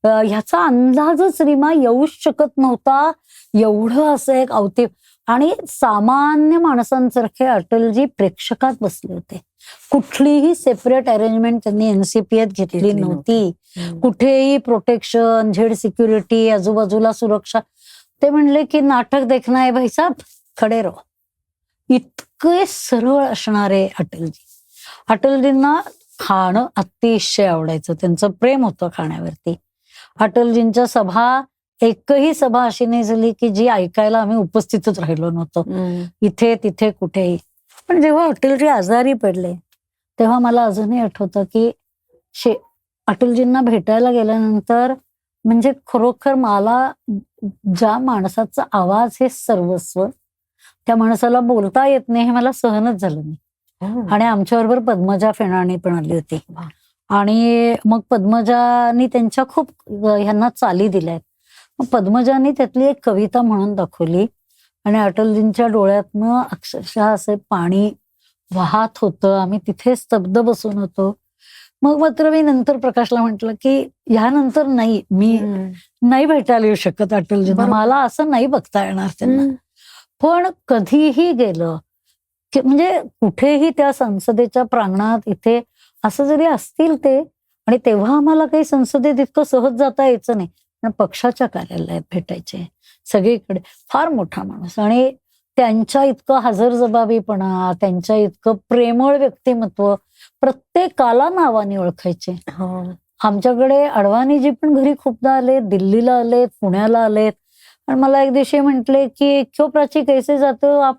ह्याचा अंदाजच रीमा येऊच शकत नव्हता. एवढं असं एक अवतीभ आणि सामान्य माणसांसारखे अटलजी प्रेक्षकात बसले होते. कुठलीही सेपरेट अरेंजमेंट त्यांनी एनसीपीएत घेतली नव्हती. कुठेही प्रोटेक्शन, झेड सिक्युरिटी, आजूबाजूला सुरक्षा. ते म्हणले की नाटक देखना है भाई साहब, खडे रहो. इतके सरळ असणारे अटलजी. अटलजींना खाणं अतिशय आवडायचं. त्यांचं प्रेम होतं खाण्यावरती. अटलजींच्या सभा, एकही सभा अशी नाही झाली की जी ऐकायला आम्ही उपस्थितच राहिलो नव्हतो. इथे तिथे कुठेही. पण जेव्हा अटलजी आजारी पडले तेव्हा मला अजूनही आठवतं की अटलजींना भेटायला गेल्यानंतर म्हणजे खरोखर मला ज्या माणसाचा आवाज हे सर्वस्व, त्या माणसाला बोलता येत नाही हे मला सहनच झालं नाही. आणि आमच्याबरोबर पद्मजा फेणाणी पण आली होती. आणि मग पद्मजानी त्यांच्या खूप ह्यांना चाली दिल्यात. मग पद्मजानी त्यातली एक कविता म्हणून दाखवली आणि अटलजींच्या डोळ्यातनं अक्षरशः असं पाणी वाहत होतं. आम्ही तिथे स्तब्ध बसून होतो. मग मात्र मी नंतर प्रकाशला म्हटलं की ह्यानंतर मी नाही भेटायला येऊ शकत अटलजींना. मला असं नाही बघता येणार त्यांना. पण कधीही गेलं की म्हणजे कुठेही त्या संसदेच्या प्रांगणात इथे असं जरी असतील ते, आणि तेव्हा आम्हाला काही संसदेत इतकं सहज जाता यायचं नाही, पण पक्षाच्या कार्यालयात भेटायचे सगळीकडे. फार मोठा माणूस आणि त्यांच्या इतकं हजरजबाबीपणा, त्यांच्या इतकं प्रेमळ व्यक्तिमत्व, प्रत्येकाला नावाने ओळखायचे. आमच्याकडे अडवाणीजी पण घरी खूपदा आले, दिल्लीला आलेत, पुण्याला आलेत. आणि मला एक दिवशी म्हटले की क्यों प्राची कैसे जाते हो आप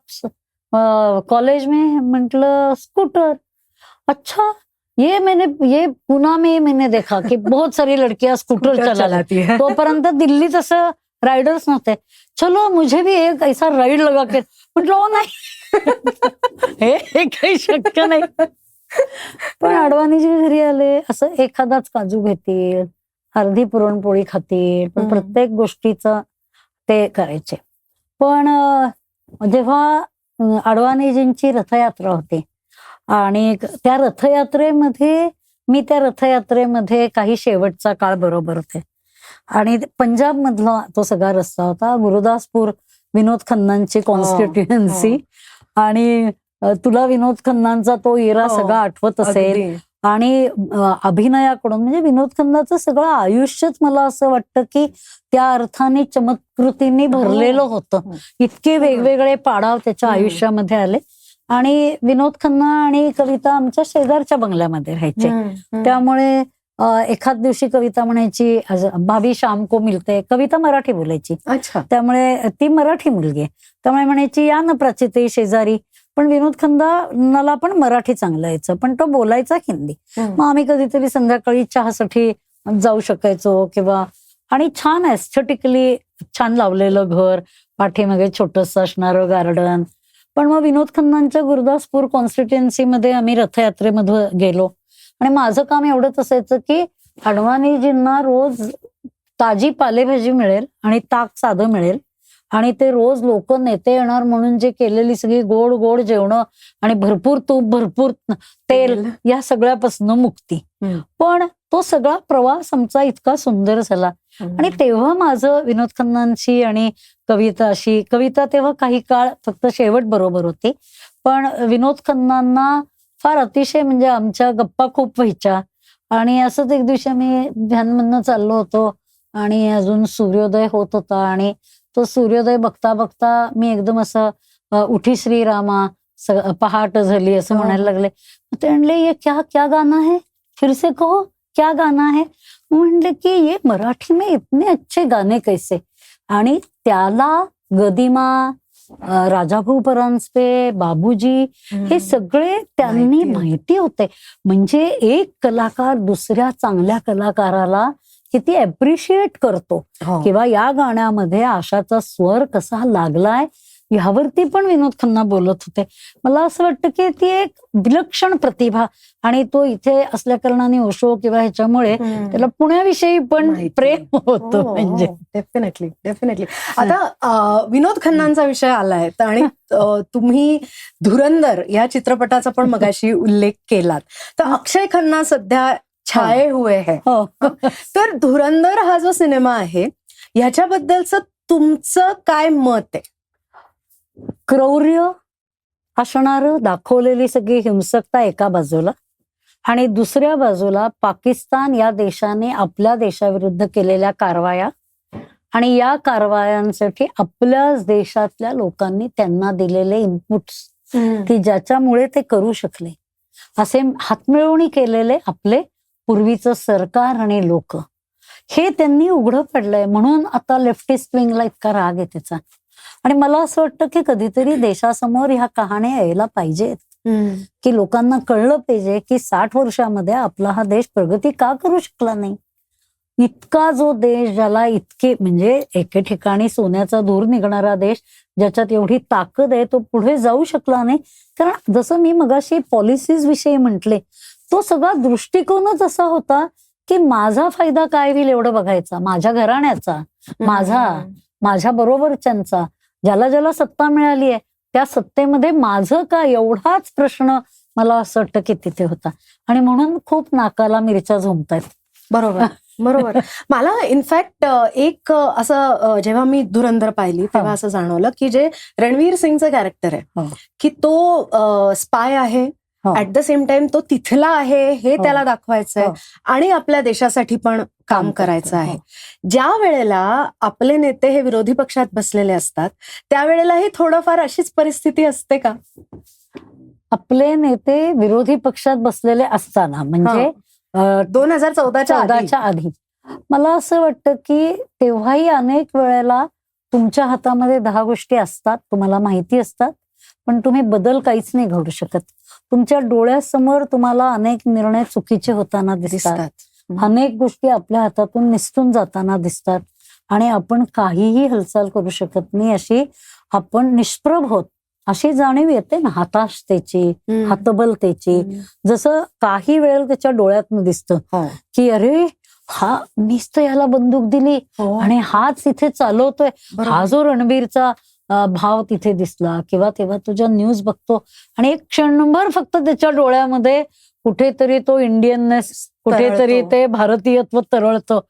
कॉलेज में? म्हटलं स्कूटर. अच्छा, ये पुणे में मैंने देखा कि बहुत सारी लड़कियां स्कूटर चलाती है. तोपर्यंत दिल्लीत असं रायडर्स नव्हते. चलो मुझे भी एक ऐसा राईड लगा के. म्हटलं नाही, हे काही शक्य नाही. पण अडवाणीजी घरी आले, असं एखादाच काजू घेतील, अर्धी पुरणपोळी खातील, पण प्रत्येक गोष्टीचं ते करायचे. पण जेव्हा अडवाणीजींची रथयात्रा होती आणि त्या रथयात्रेमध्ये काही शेवटचा काळ बरोबर होते आणि पंजाब मधला तो सगळा रस्ता होता. गुरुदासपूर विनोद खन्नांची कॉन्स्टिट्युएन्सी. आणि तुला विनोद खन्नांचा तो इरा सगळा आठवत असेल. आणि अभिनयाकडून म्हणजे विनोद खन्नाचं सगळं आयुष्यच मला असं वाटतं की त्या अर्थाने चमत्कृतींनी भरलेलं होतं. इतके वेगवेगळे पाडाव त्याच्या आयुष्यामध्ये आले. आणि विनोद खन्ना आणि कविता आमच्या शेजारच्या बंगल्यामध्ये राहायचे. त्यामुळे एखाद दिवशी कविता म्हणायची, भाभी शाम को मिलते. कविता मराठी बोलायची. त्यामुळे ती मराठी मुलगी आहे, त्यामुळे म्हणायची या ना प्राची शेजारी. पण विनोद खन्नाला पण मराठी चांगलं यायचं, पण तो बोलायचा हिंदी. मग आम्ही कधीतरी संध्याकाळी चहासाठी जाऊ शकायचो किंवा. आणि छान एस्थेटिकली छान लावलेलं घर, पाठीमागे छोटंसं असणारं गार्डन. पण मग विनोद खन्नांच्या गुरुदासपूर कॉन्स्टिट्युएन्सीमध्ये आम्ही रथयात्रेमध्ये गेलो आणि माझं काम एवढंच असायचं की अडवाणीजींना रोज ताजी पालेभाजी मिळेल आणि ताक साधं मिळेल आणि ते रोज लोक नेते येणार म्हणून जे केलेली सगळी गोड गोड जेवणं आणि भरपूर तूप, भरपूर तेल, या सगळ्यापासून मुक्ती. पण तो सगळा प्रवास आमचा इतका सुंदर झाला. आणि तेव्हा माझं विनोद खन्नांची आणि कविता तेव्हा काही काळ फक्त शेवट बरोबर होती, पण विनोद खन्नांना फार अतिशय म्हणजे आमच्या गप्पा खूप व्हायच्या. आणि असंच एक दिवशी आम्ही ध्यानमधनं चाललो होतो आणि अजून सूर्योदय होत होता आणि तो सूर्योदय बघता बघता मी एकदम असं उठी श्रीरामा पहाट झाली असं म्हणायला लागले. ते म्हणले ये क्या क्या गाना है, फिर से कहो क्या गाना है. म्हणले की ये मराठी में इतने अच्छे गाने कैसे. आणि त्याला गदिमा, राजाभाऊ परांजपे, बाबूजी हे सगळे त्यांनी माहिती होते. म्हणजे एक कलाकार दुसऱ्या चांगल्या कलाकाराला किती अप्रिशिएट करतो किंवा या गाण्यामध्ये आशाचा स्वर कसा लागलाय ह्यावरती पण विनोद खन्ना बोलत होते. मला असं वाटतं की ती एक विलक्षण प्रतिभा आणि तो इथे असल्या कारणाने ओशो किंवा ह्याच्यामुळे त्याला पुण्याविषयी पण प्रेम होतं. म्हणजे डेफिनेटली. आता विनोद खन्नांचा विषय आलाय आणि तुम्ही धुरंधर या चित्रपटाचा पण मगाशी उल्लेख केलात. तर अक्षय खन्ना सध्या छाये हुए है. हो. तर धुरंधर हा जो सिनेमा आहे ह्याच्याबद्दलचं तुमचं काय मत आहे? क्रौर्य असणारं दाखवलेली सगळी हिंसकता एका बाजूला आणि दुसऱ्या बाजूला पाकिस्तान या देशाने आपल्या देशाविरुद्ध केलेल्या कारवाया आणि या कारवायांसाठी आपल्याच देशातल्या लोकांनी त्यांना दिलेले इनपुट्स की ज्याच्यामुळे ते करू शकले असे हातमिळवणी केलेले आपले पूर्वीचं सरकार आणि लोक हे त्यांनी उघडं पडलंय. म्हणून आता लेफ्टिस्ट विंगला इतका राग आहे त्याचा. आणि मला असं वाटतं की कधीतरी देशासमोर ह्या कहाण्या यायला पाहिजेत की लोकांना कळलं पाहिजे की 60 वर्षामध्ये आपला हा देश प्रगती का करू शकला नाही. इतका जो देश ज्याला इतके म्हणजे एके ठिकाणी सोन्याचा धूर निघणारा देश ज्याच्यात एवढी ताकद आहे तो पुढे जाऊ शकला नाही. कारण जसं मी मगाशी पॉलिसीज विषयी म्हटले तो सगळा दृष्टिकोनच असा होता की माझा फायदा काय होईल एवढं बघायचा, माझ्या घराण्याचा, माझ्या बरोबरच्यांचा, ज्याला ज्याला सत्ता मिळाली आहे त्या सत्तेमध्ये माझं का एवढाच प्रश्न मला असं वाटतं की तिथे होता. आणि म्हणून खूप नाकाला मिरच्या झोंबतायत. बरोबर बरोबर. मला इनफॅक्ट एक असं जेव्हा मी धुरंधर पाहिली तेव्हा असं जाणवलं की जे रणवीर सिंगचं कॅरेक्टर आहे की तो स्पाय आहे, ऍट द सेम टाइम तो तिथला आहे हे त्याला दाखवायचंय आणि आपल्या देशासाठी पण काम करायचं आहे. ज्या वेळेला आपले नेते हे विरोधी पक्षात बसलेले असतात त्यावेळेलाही थोडंफार अशीच परिस्थिती असते का? आपले नेते विरोधी पक्षात बसलेले असताना म्हणजे 2014च्या आधी मला असं वाटतं की तेव्हाही अनेक वेळेला तुमच्या हातामध्ये 10 गोष्टी असतात, तुम्हाला माहिती असतात, पण तुम्ही बदल काहीच नाही घडू शकत. तुमच्या डोळ्यासमोर तुम्हाला अनेक निर्णय चुकीचे होताना दिसतात, अनेक गोष्टी आपल्या हातातून निसटून जाताना दिसतात आणि आपण काहीही हालचाल करू शकत नाही अशी आपण निष्प्रभ होत अशी जाणीव येते ना, हताशतेची, हतबलतेची. जसं काही वेळेला त्याच्या डोळ्यातनं दिसतं की अरे हा मीच तर याला बंदूक दिली आणि हाच इथे चालवतोय. हा जो रणबीरचा भाव तिथे दिसला किंवा तेव्हा तुझ्या न्यूज बघतो आणि एक क्षणभर फक्त त्याच्या डोळ्यामध्ये कुठेतरी तो इंडियननेस, कुठेतरी ते भारतीयत्व तरळतं.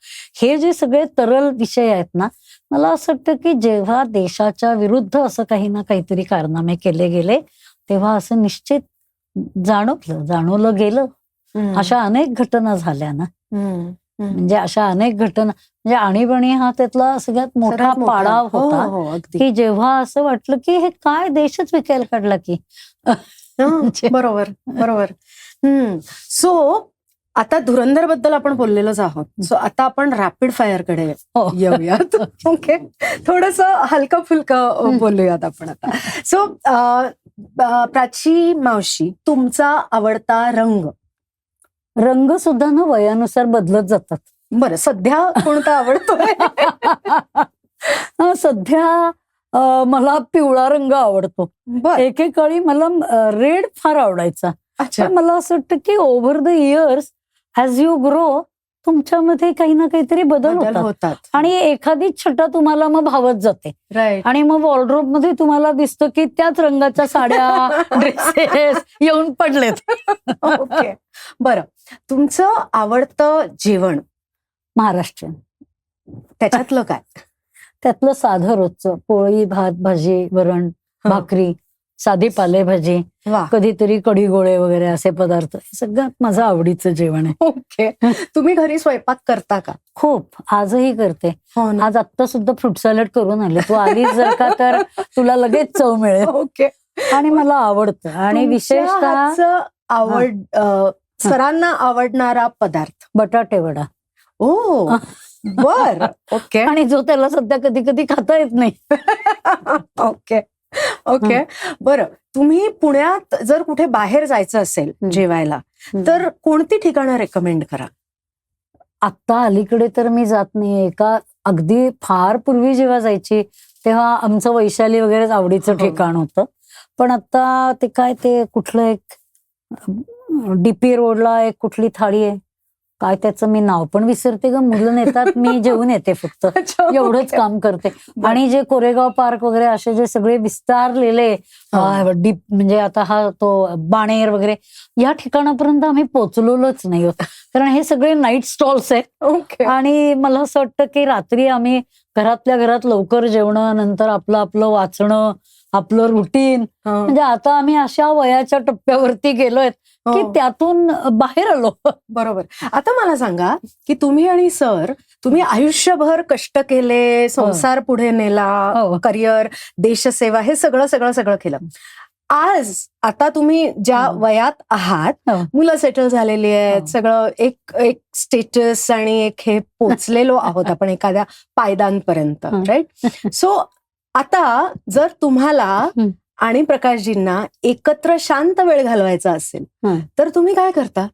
हे जे सगळे तरल विषय आहेत ना, मला असं वाटतं की जेव्हा देशाच्या विरुद्ध असं काही ना काहीतरी कारनामे केले गेले तेव्हा असं निश्चित जाणवलं गेलं. अशा अनेक घटना झाल्या ना, म्हणजे अशा अनेक घटना म्हणजे आणीबाणी हा त्यातला सगळ्यात मोठा पाडाव होता की जेव्हा असं वाटलं की हे काय देशच विकायला काढला की. बरोबर बरोबर. सो आता धुरंधर बद्दल आपण बोललेलोच आहोत. सो आता आपण रॅपिड फायर कडे येऊयात. ओके, थोडस हलका फुलका बोलूयात आपण आता. सो प्राची मावशी, तुमचा आवडता रंग सुद्धा ना वयानुसार बदलत जातात. बरं, सध्या कोणता आवडतोय? सध्या मला पिवळा रंग आवडतो. एकेकाळी मला रेड फार आवडायचा. पण मला असं वाटतं की over the years as you grow तुमच्यामध्ये काही ना काहीतरी बदल होतात आणि एखादी छटा तुम्हाला मग भावत जाते आणि मग वॉर्डरोब मध्ये तुम्हाला दिसतं की त्याच रंगाच्या साड्या, ड्रेसेस येऊन पडलेत. ओके, बरं. तुमचं आवडतं जेवण? महाराष्ट्रीयन. त्याच्यातलं काय? त्यातलं साधं रोजचं पोळी, भात, भाजी, वरण, भाकरी, साधी पालेभाजी, कधीतरी कढी गोळे वगैरे असे पदार्थ, सगळ्यात माझं आवडीचं जेवण आहे. ओके. तुम्ही घरी स्वयंपाक करता का? खूप, आजही करते. आज आत्ता सुद्धा फ्रूट सॅलड करून आले. तू आलीस जर का तर तुला लगेच चव मिळेल. ओके. आणि मला आवडतं आणि विशेषतः सरांना आवडणारा पदार्थ? बटाटे वडा. ओ बर. ओके. आणि जो त्याला सध्या कधी कधी खाता येत नाही. Okay okay. बरं, तुम्ही पुण्यात जर कुठे बाहेर जायचं असेल जेवायला तर कोणती ठिकाणं रेकमेंड करा? आता अलीकडे तर मी जात नाही. एका अगदी फार पूर्वी जेव्हा जायची तेव्हा आमचं वैशाली वगैरेच आवडीचं ठिकाण होतं. पण आता ते काय ते कुठलं एक DP रोडला एक कुठली थाळी आहे काय त्याचं मी नाव पण विसरते ग, मुलं नेतात मी जेवून येते फक्त, एवढंच काम करते. आणि जे कोरेगाव पार्क वगैरे असे जे सगळे विस्तारलेले डीप, म्हणजे आता हा तो बाणेर वगैरे या ठिकाणापर्यंत आम्ही पोहोचलोच नाही होत, कारण हे सगळे नाईट स्टॉल्स आहेत. आणि मला असं वाटतं की रात्री आम्ही घरातल्या घरात लवकर जेवणं, नंतर आपलं आपलं वाचणं, आपलं रुटीन, म्हणजे आता आम्ही अशा वयाच्या टप्प्यावरती गेलोय की त्यातून बाहेर आलो. बरोबर. आता मला सांगा की तुम्ही आणि सर, तुम्ही आयुष्यभर कष्ट केले, संसार पुढे नेला, करिअर, देशसेवा, हे सगळं सगळं सगळं केलं. आज आता तुम्ही ज्या वयात आहात, मुलं सेटल झालेली आहेत, सगळं एक एक स्टेटस आणि एक हे पोचलेलो आहोत आपण एखाद्या पायदानपर्यंत, राईट? सो आता जर तुम्हाला आणि प्रकाशजींना एकत्र शांत वेळ घालवायचा असेल तर तुम्ही काय करता?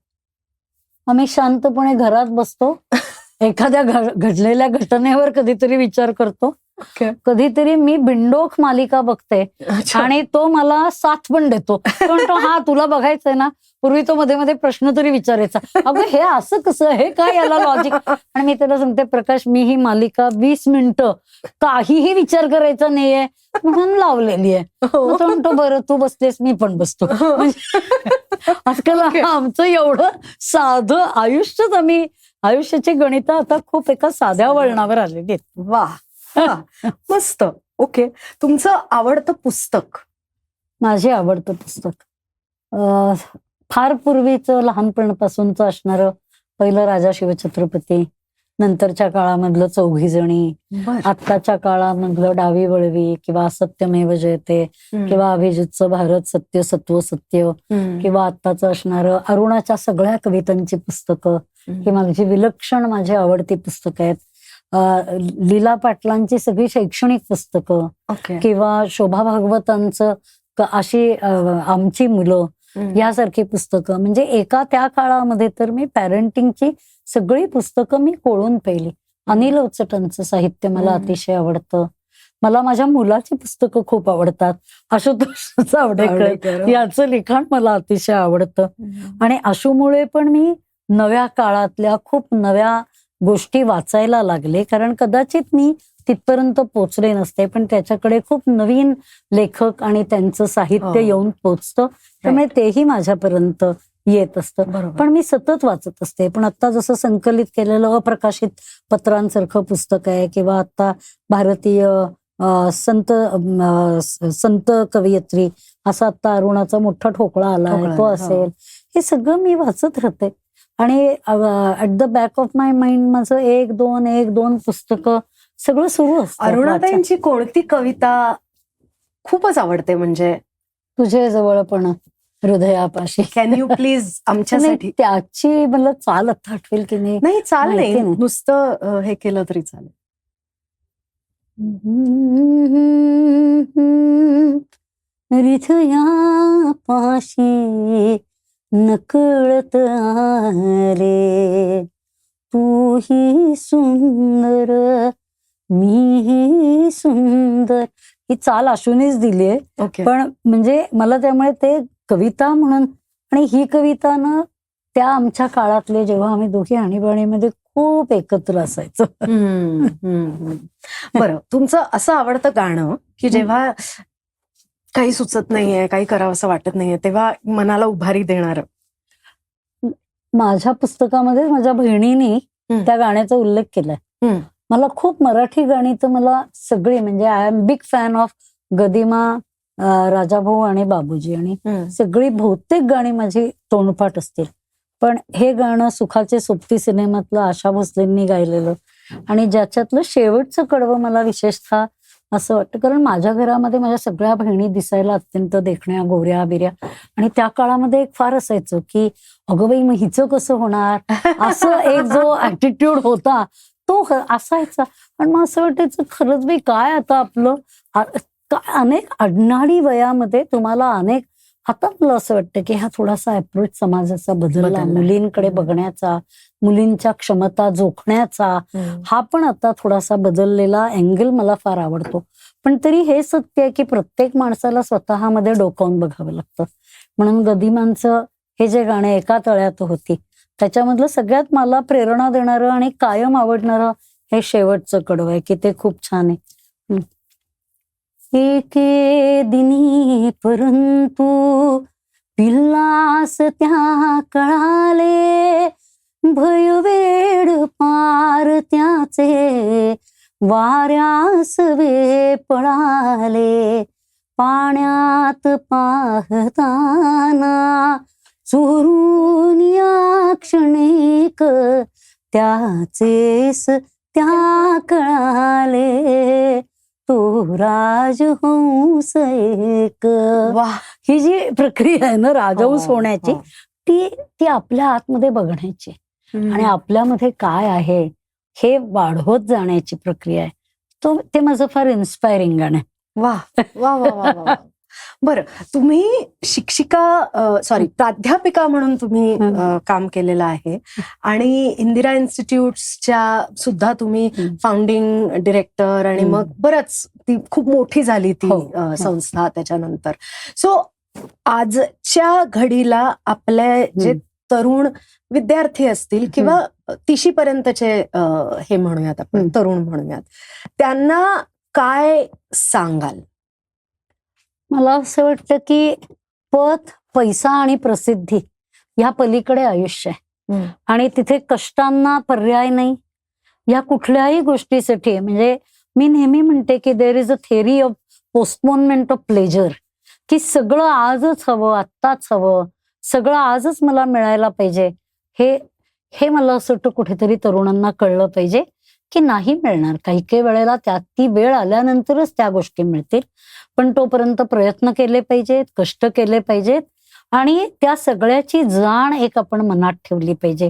आम्ही शांतपणे घरात बसतो, एखाद्या घडलेल्या घटनेवर कधीतरी विचार करतो, कधीतरी मी बिंडोक मालिका बघते आणि तो मला साथ पण देतो. म्हणतो हा तुला बघायचंय ना, पूर्वी तो मध्ये मध्ये प्रश्न तरी विचारायचा, अगं हे असं कसं, हे काय, याला लॉजिक. आणि मी त्याला सांगते, प्रकाश मी ही मालिका 20 मिनिटं काहीही विचार करायचा नाहीये म्हणून लावलेली आहे. तो म्हणतो बरं तू बसतेस मी पण बसतो. आजकाल आमचं एवढं साधं आयुष्यच, आम्ही आयुष्याची गणित आता खूप एका साध्या वळणावर आलेली आहेत. वा, मस्त. ओके, तुमचं आवडतं पुस्तक? माझे आवडतं पुस्तक फार पूर्वीचं लहानपणापासूनचं असणारं पहिलं राजा शिवछत्रपती, नंतरच्या काळामधलं चौघी जणी, आत्ताच्या काळामधलं डावी वळवी किंवा सत्यमेव जयते किंवा अभिजितचं भारत सत्य सत्व सत्य, किंवा आत्ताचं असणारं अरुणाच्या सगळ्या कवितांची पुस्तकं, ही माझी विलक्षण माझी आवडती पुस्तकं आहेत. लीला पाटलांची सगळी शैक्षणिक पुस्तकं, किंवा शोभा भागवतांचं अशी आमची मुलं यासारखी पुस्तकं, म्हणजे एका त्या काळामध्ये तर मी पॅरेंटिंगची सगळी पुस्तकं मी कोळून पाहिली. अनिल अवचटांचं साहित्य मला अतिशय आवडतं. मला माझ्या मुलाची पुस्तकं खूप आवडतात. आशुतोष चावडेकर याचं लिखाण मला अतिशय आवडतं. आणि आशूमुळे पण मी नव्या काळातल्या खूप नव्या गोष्टी वाचायला लागले, कारण कदाचित मी तिथपर्यंत पोचले नसते, पण त्याच्याकडे खूप नवीन लेखक आणि त्यांचं साहित्य येऊन पोचतं, त्यामुळे तेही माझ्यापर्यंत येत असतं. पण मी सतत वाचत असते. पण आता जसं संकलित केलेलं अप्रकाशित पत्रांसारखं पुस्तक आहे, किंवा आता भारतीय संत कवयित्री असा आता अरुणाचा मोठा ठोकळा आला तो असेल, हे सगळं मी वाचत राहते. आणि at the back of my mind माझं एक दोन पुस्तकं सगळं सुरू असतं. अरुणाताईंची कोणती कविता खूपच आवडते? म्हणजे तुझे जवळपण हृदयापाशी, कॅन यू प्लीज आमच्यासाठी? त्याची मला चाल आता आठवेल की नाही. नाही, चाल नाही, नुसतं हे केलं तरी चालेल. हृदयापाशी नकळत आले, तू ही सुंदर मी सुंदर. ही चाल आशूनेच दिली आहे, पण म्हणजे मला त्यामुळे ते कविता म्हणून, आणि ही कविता ना त्या आमच्या काळातले जेव्हा आम्ही दोघी आणीबाणीमध्ये खूप एकत्र असायचो. बरं, तुमचं असं आवडतं गाणं की जेव्हा काही सुचत नाहीये, काही करावं असं वाटत नाहीये, तेव्हा मनाला उभारी देणार? माझ्या पुस्तकामध्ये माझ्या बहिणीने त्या गाण्याचा उल्लेख केलाय. मला खूप मराठी गाणी तर मला सगळी, म्हणजे I am big fan of Gadima, Rajabhau आणि बाबूजी, आणि सगळी बहुतेक गाणी माझी तोंडपाठ असतील. पण हे गाणं सुखाचे सोबती सिनेमातलं आशा भोसलेंनी गायलेलं, आणि ज्याच्यातलं शेवटचं कडवं मला विशेषतः असं वाटतं, कारण माझ्या घरामध्ये माझ्या सगळ्या बहिणी दिसायला अत्यंत देखण्या, गोऱ्या बिऱ्या, आणि त्या काळामध्ये एक फार असायचं की अगं बाई मग हिचं कसं होणार, असं एक जो ऍटिट्यूड होता तो असायचा. पण मग असं वाटायचं खरंच बाई काय आता आपलं अनेक अडनाडी वयामध्ये तुम्हाला अनेक, आता मला असं वाटतं की हा थोडासा अप्रोच समाजाचा बदलला, मुलींकडे बघण्याचा, मुलींच्या क्षमता जोखण्याचा हा पण आता थोडासा बदललेला अँगल मला फार आवडतो. पण तरी हे सत्य आहे की प्रत्येक माणसाला स्वतःमध्ये डोकावून बघावं लागतं. म्हणून गदिमांचं हे जे गाणं एका तळ्यात होती, त्याच्यामधलं सगळ्यात मला प्रेरणा देणारं आणि कायम आवडणारं हे शेवटचं कडवं आहे की ते खूप छान आहे. एके दिनी परंतु पिल्लास त्या कळाले, भयवेड पार त्याचे वाऱ्यास वे पळाले. पाण्यात पाहताना चोरून या क्षणिक त्याचेस त्या कळाले, तो राजहंस एक. वा. ही जी प्रक्रिया आहे ना राजहंस हो, होण्याची, हो. ती आपल्या आतमध्ये बघण्याची आणि आपल्यामध्ये काय आहे हे वाढवत जाण्याची प्रक्रिया आहे. ते माझं फार इन्स्पायरिंग गाणं आहे. वा वा वा वा वा. बरं, तुम्ही शिक्षिका प्राध्यापिका म्हणून तुम्ही काम केलेलं आहे आणि इंदिरा इन्स्टिट्यूट्सच्या सुद्धा तुम्ही फाउंडिंग डिरेक्टर आणि मग बरंच ती खूप मोठी झाली ती संस्था त्याच्यानंतर. सो आजच्या घडीला आपले जे तरुण विद्यार्थी असतील किंवा 30शी पर्यंतचे हे म्हणूयात आपण तरुण म्हणूयात, त्यांना काय सांगाल? मला असं वाटतं की पद, पैसा आणि प्रसिद्धी या पलीकडे आयुष्य आहे आणि तिथे कष्टांना पर्याय नाही. या कुठल्याही गोष्टीसाठी म्हणजे मी नेहमी म्हणते की there is a theory of postponement of pleasure, की सगळं आजच हवं, आत्ताच हवं, सगळं आजच मला मिळायला पाहिजे. हे मला असं वाटतं कुठेतरी तरुणांना कळलं पाहिजे की नाही मिळणार. काही वेळेला ती वेळ आल्यानंतरच त्या गोष्टी मिळतील, पण तोपर्यंत प्रयत्न केले पाहिजेत, कष्ट केले पाहिजेत आणि त्या सगळ्याची जाण एक आपण मनात ठेवली पाहिजे.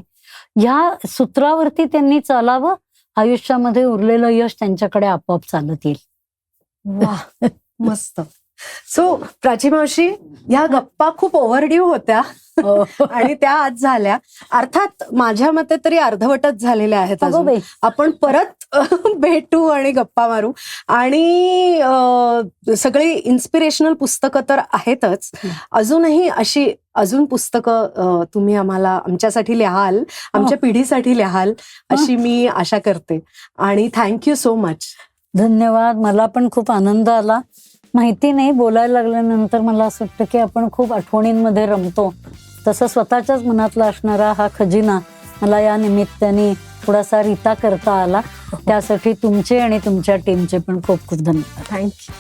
ह्या सूत्रावरती त्यांनी चालावं, आयुष्यामध्ये उरलेलं यश त्यांच्याकडे आपोआप चालत येईल. वा, मस्त. सो प्राची मावशी, ह्या गप्पा खूप ओव्हरड्यू होत्या आणि त्या आज झाल्या. अर्थात माझ्या मते तरी अर्धवटच झालेल्या आहेत. आपण परत भेटू आणि गप्पा मारू आणि सगळी इन्स्पिरेशनल पुस्तकं तर आहेतच, अजूनही अजून पुस्तकं तुम्ही आमच्यासाठी लिहाल, आमच्या पिढीसाठी लिहाल अशी मी आशा करते. आणि थँक्यू सो मच. धन्यवाद. मला पण खूप आनंद आला. माहिती नाही, बोलायला लागल्यानंतर मला असं वाटतं की आपण खूप आठवणींमध्ये रमतो. तसं स्वतःच्याच मनातला असणारा हा खजिना मला या निमित्ताने थोडासा रिता करता आला. त्यासाठी तुमचे आणि तुमच्या टीमचे पण खूप खूप धन्यवाद. थँक्यू.